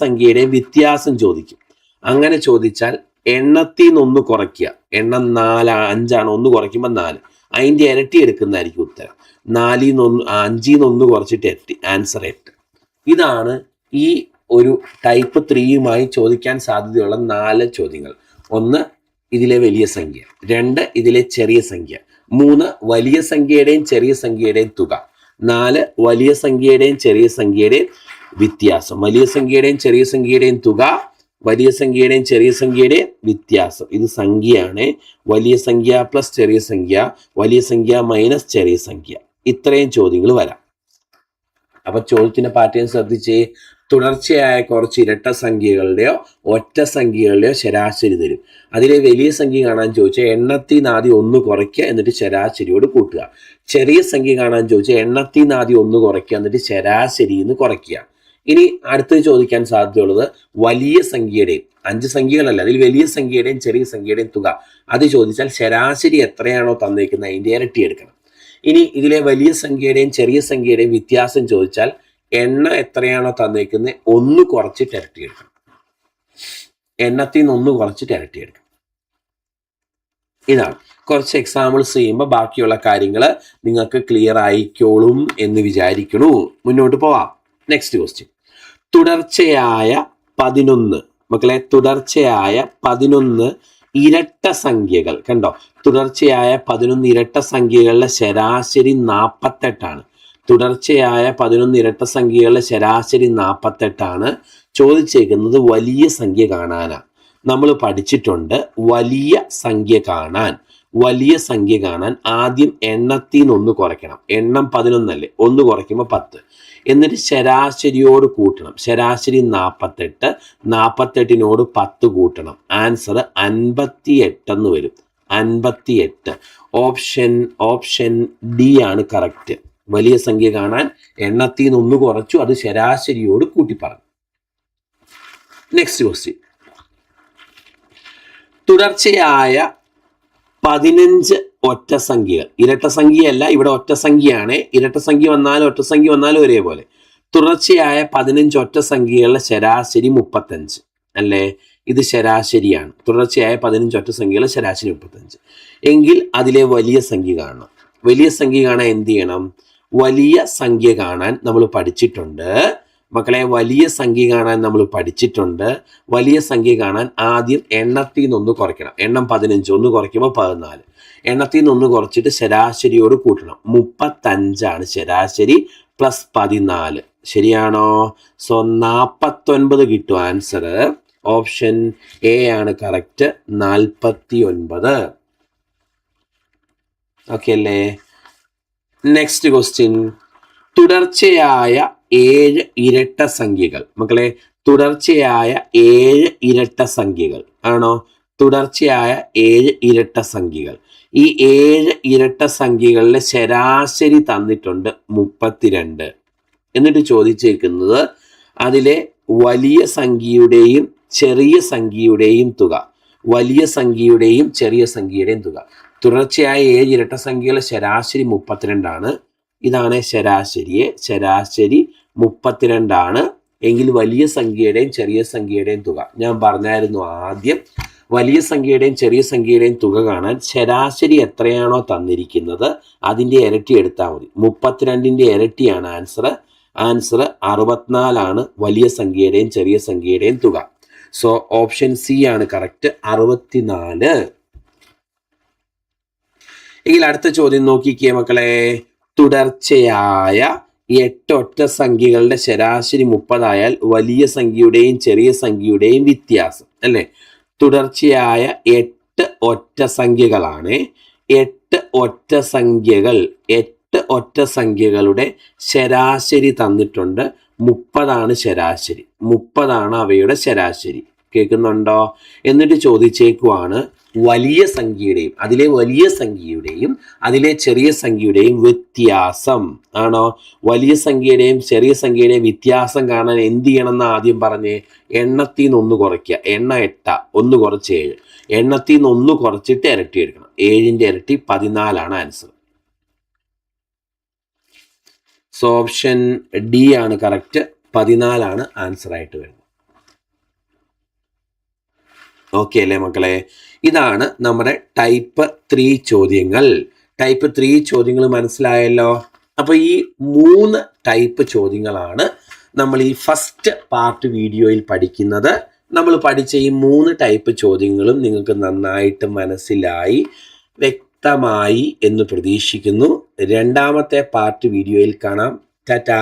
സംഖ്യയുടെയും വ്യത്യാസം ചോദിക്കും. അങ്ങനെ ചോദിച്ചാൽ എണ്ണത്തിന്നൊന്ന് കുറയ്ക്കുക, എണ്ണം 4 5 1 കുറയ്ക്കുമ്പോൾ 4, അതിൻ്റെ ഇരട്ടി എടുക്കുന്നതായിരിക്കും ഉത്തരം. 5 നിന്ന് 1 കുറച്ചിട്ട് 8, ആൻസർ 8. ഇതാണ് ഈ ഒരു ടൈപ്പ് 3യുമായി ചോദിക്കാൻ സാധ്യതയുള്ള 4 ചോദ്യങ്ങൾ. 1 ഇതിലെ വലിയ സംഖ്യ, 2 ഇതിലെ ചെറിയ സംഖ്യ, 3 വലിയ സംഖ്യയുടെയും ചെറിയ സംഖ്യയുടെയും തുക, 4 വലിയ സംഖ്യയുടെയും ചെറിയ സംഖ്യയുടെയും വ്യത്യാസം. വലിയ സംഖ്യയുടെയും ചെറിയ സംഖ്യയുടെയും തുക, വലിയ സംഖ്യയുടെയും ചെറിയ സംഖ്യയുടെയും വ്യത്യാസം. ഇത് സംഖ്യയാണ്. വലിയ സംഖ്യ പ്ലസ് ചെറിയ സംഖ്യ, വലിയ സംഖ്യ മൈനസ് ചെറിയ സംഖ്യ. ഇത്രയും ചോദ്യങ്ങൾ വരാം. അപ്പൊ ചോദ്യത്തിന്റെ പാറ്റേൺ ശ്രദ്ധിച്ചേ. തുടർച്ചയായ കുറച്ച് ഇരട്ട സംഖ്യകളുടെയോ ഒറ്റ സംഖ്യകളുടെയോ ശരാശരി തരും. അതിലെ വലിയ സംഖ്യ കാണാൻ ചോദിച്ചാൽ എണ്ണത്തിൽ നിന്ന് ആദ്യം 1 കുറയ്ക്കുക, എന്നിട്ട് ശരാശരിയോട് കൂട്ടുക. ചെറിയ സംഖ്യ കാണാൻ ചോദിച്ചാൽ എണ്ണത്തിൽ നിന്ന് ആദ്യം 1 കുറയ്ക്കുക, എന്നിട്ട് ശരാശരിയിൽ നിന്ന് കുറയ്ക്കുക. ഇനി അടുത്ത് ചോദിക്കാൻ സാധ്യതയുള്ളത് വലിയ സംഖ്യയുടെയും, 5 സംഖ്യകളല്ല, അതിൽ വലിയ സംഖ്യയുടെയും ചെറിയ സംഖ്യയുടെയും തുക. അത് ചോദിച്ചാൽ ശരാശരി എത്രയാണോ തന്നേക്കുന്നത് അതിൻ്റെ ഇരട്ടി എടുക്കണം. ഇനി ഇതിലെ വലിയ സംഖ്യയുടെയും ചെറിയ സംഖ്യയുടെയും വ്യത്യാസം ചോദിച്ചാൽ എണ്ണം എത്രയാണോ തന്നേക്കുന്നത് 1 കുറച്ചിട്ട് ഇരട്ടി എടുക്കണം. എണ്ണത്തിൽ നിന്ന് 1 കുറച്ചിട്ട് ഇരട്ടി എടുക്കണം. ഇതാണ്. കുറച്ച് എക്സാമ്പിൾസ് ചെയ്യുമ്പോൾ ബാക്കിയുള്ള കാര്യങ്ങൾ നിങ്ങൾക്ക് ക്ലിയർ ആയിക്കോളും എന്ന് വിചാരിക്കണു. മുന്നോട്ട് പോവാം. Next question. തുടർച്ചയായ 11, മക്കളെ, തുടർച്ചയായ 11 ഇരട്ട സംഖ്യകൾ കണ്ടോ. തുടർച്ചയായ 11 ഇരട്ട സംഖ്യകളുടെ ശരാശരി 48ആണ്. തുടർച്ചയായ 11 ഇരട്ട സംഖ്യകളുടെ ശരാശരി 48ആണ്. ചോദിച്ചേക്കുന്നത് വലിയ സംഖ്യ കാണാനാണ്. നമ്മൾ പഠിച്ചിട്ടുണ്ട് വലിയ സംഖ്യ കാണാൻ ആദ്യം എണ്ണത്തിൽ നിന്ന് 1 കുറയ്ക്കണം. എണ്ണം 11 അല്ലേ, 1 കുറയ്ക്കുമ്പോൾ 10, എന്നിട്ട് ശരാശരിയോട് കൂട്ടണം. ശരാശരി 48, 48നോട് 10 കൂട്ടണം. ആൻസർ 58 എന്ന് വരും. 58. ഓപ്ഷൻ ഡി ആണ് കറക്റ്റ്. വലിയ സംഖ്യ കാണാൻ എണ്ണത്തിൽ നിന്ന് 1 കുറച്ചു, അത് ശരാശരിയോട് കൂട്ടി പറഞ്ഞു. Next question. തുടർച്ചയായ 15 ഒറ്റ സംഖ്യകൾ. ഇരട്ട സംഖ്യയല്ല, ഇവിടെ ഒറ്റ സംഖ്യയാണ്. ഇരട്ട സംഖ്യ വന്നാലും ഒറ്റ സംഖ്യ വന്നാലും ഒരേപോലെ. തുടർച്ചയായ 15 ഒറ്റ സംഖ്യകളുടെ ശരാശരി 35 അല്ലേ. ഇത് ശരാശരിയാണ്. തുടർച്ചയായ 15 ഒറ്റ സംഖ്യകളുടെ ശരാശരി 35 എങ്കിൽ അതിലെ വലിയ സംഖ്യ കാണണം. വലിയ സംഖ്യ കാണാൻ എന്ത് ചെയ്യണം? വലിയ സംഖ്യ കാണാൻ നമ്മൾ പഠിച്ചിട്ടുണ്ട് മക്കളെ. വലിയ സംഖ്യ കാണാൻ നമ്മൾ പഠിച്ചിട്ടുണ്ട്. വലിയ സംഖ്യ കാണാൻ ആദ്യം എണ്ണത്തിൽ നിന്ന് 1 കുറയ്ക്കണം. എണ്ണം 15, 1 കുറയ്ക്കുമ്പോൾ 14. എണ്ണത്തിൽ നിന്ന് 1 കുറച്ചിട്ട് ശരാശരിയോട് കൂട്ടണം. 35ആണ് ശരാശരി, പ്ലസ് 14. ശരിയാണോ? സോ 49 കിട്ടും ആൻസർ. ഓപ്ഷൻ എ ആണ് കറക്റ്റ്, 49. ഓക്കെ അല്ലേ? Next question. തുടർച്ചയായ 7 ഇരട്ട സംഖ്യകൾ. മക്കളെ, തുടർച്ചയായ 7 ഇരട്ട സംഖ്യകൾ ആണോ? തുടർച്ചയായ 7 ഇരട്ട സംഖ്യകൾ. ഈ 7 ഇരട്ട സംഖ്യകളിലെ ശരാശരി തന്നിട്ടുണ്ട് 32. എന്നിട്ട് ചോദിച്ചേക്കുന്നത് അതിലെ വലിയ സംഖ്യയുടെയും ചെറിയ സംഖ്യയുടെയും തുക. വലിയ സംഖ്യയുടെയും ചെറിയ സംഖ്യയുടെയും തുക. തുടർച്ചയായ 7 ഇരട്ട സംഖ്യകളുടെ ശരാശരി 32 ആണ്. ഇതാണ് ശരാശരി 32 ആണ്. എങ്കിൽ വലിയ സംഖ്യയുടെയും ചെറിയ സംഖ്യയുടെയും തുക ഞാൻ പറഞ്ഞായിരുന്നു ആദ്യം. വലിയ സംഖ്യയുടെയും ചെറിയ സംഖ്യയുടെയും തുക കാണാൻ ശരാശരി എത്രയാണോ തന്നിരിക്കുന്നത് അതിൻ്റെ ഇരട്ടി എടുത്താൽ മതി. 32ൻ്റെ ഇരട്ടിയാണ് ആൻസർ. 64 ആണ് വലിയ സംഖ്യയുടെയും ചെറിയ സംഖ്യയുടെയും തുക. സോ ഓപ്ഷൻ സി ആണ് കറക്റ്റ്, 64. എങ്കിൽ അടുത്ത ചോദ്യം നോക്കിക്കേ മക്കളെ. തുടർച്ചയായ 8 ഒറ്റ സംഖ്യകളുടെ ശരാശരി 30 ആയാൽ വലിയ സംഖ്യയുടെയും ചെറിയ സംഖ്യയുടെയും വ്യത്യാസം അല്ലേ. തുടർച്ചയായ 8 ഒറ്റ സംഖ്യകളാണ്. 8 ഒറ്റ സംഖ്യകളുടെ ശരാശരി തന്നിട്ടുണ്ട്. 30 ശരാശരി. 30 അവയുടെ ശരാശരി. കേൾക്കുന്നുണ്ടോ? എന്നിട്ട് ചോദിച്ചേക്കുവാണ് വലിയ സംഖ്യയുടെയും അതിലെ ചെറിയ സംഖ്യയുടെയും വ്യത്യാസം ആണോ? വലിയ സംഖ്യയുടെയും ചെറിയ സംഖ്യയുടെയും വ്യത്യാസം കാണാൻ എന്ത് ചെയ്യണമെന്ന് ആദ്യം പറഞ്ഞേ. എണ്ണത്തിൽ നിന്ന് 1 കുറയ്ക്കുക. എണ്ണ 8, 1 കുറച്ച് 7. എണ്ണത്തിൽ നിന്ന് 1 കുറച്ചിട്ട് ഇരട്ടി എടുക്കണം. 7ൻ്റെ ഇരട്ടി 14 ആണ് ആൻസർ. സോ ഓപ്ഷൻ ഡി ആണ് കറക്റ്റ്, 14 ആണ് ആൻസർ ആയിട്ട് വരുന്നത്. ഓക്കെ അല്ലേ മക്കളെ? ഇതാണ് നമ്മുടെ ടൈപ്പ് 3 ചോദ്യങ്ങൾ. ടൈപ്പ് 3 ചോദ്യങ്ങൾ മനസ്സിലായല്ലോ. അപ്പൊ ഈ 3 ടൈപ്പ് ചോദ്യങ്ങളാണ് നമ്മൾ ഈ ഫസ്റ്റ് പാർട്ട് വീഡിയോയിൽ പഠിക്കുന്നത്. നമ്മൾ പഠിച്ച ഈ 3 ടൈപ്പ് ചോദ്യങ്ങളും നിങ്ങൾക്ക് നന്നായിട്ട് മനസ്സിലായി, വ്യക്തമായി എന്ന് പ്രതീക്ഷിക്കുന്നു. രണ്ടാമത്തെ പാർട്ട് വീഡിയോയിൽ കാണാം. ടാറ്റാ.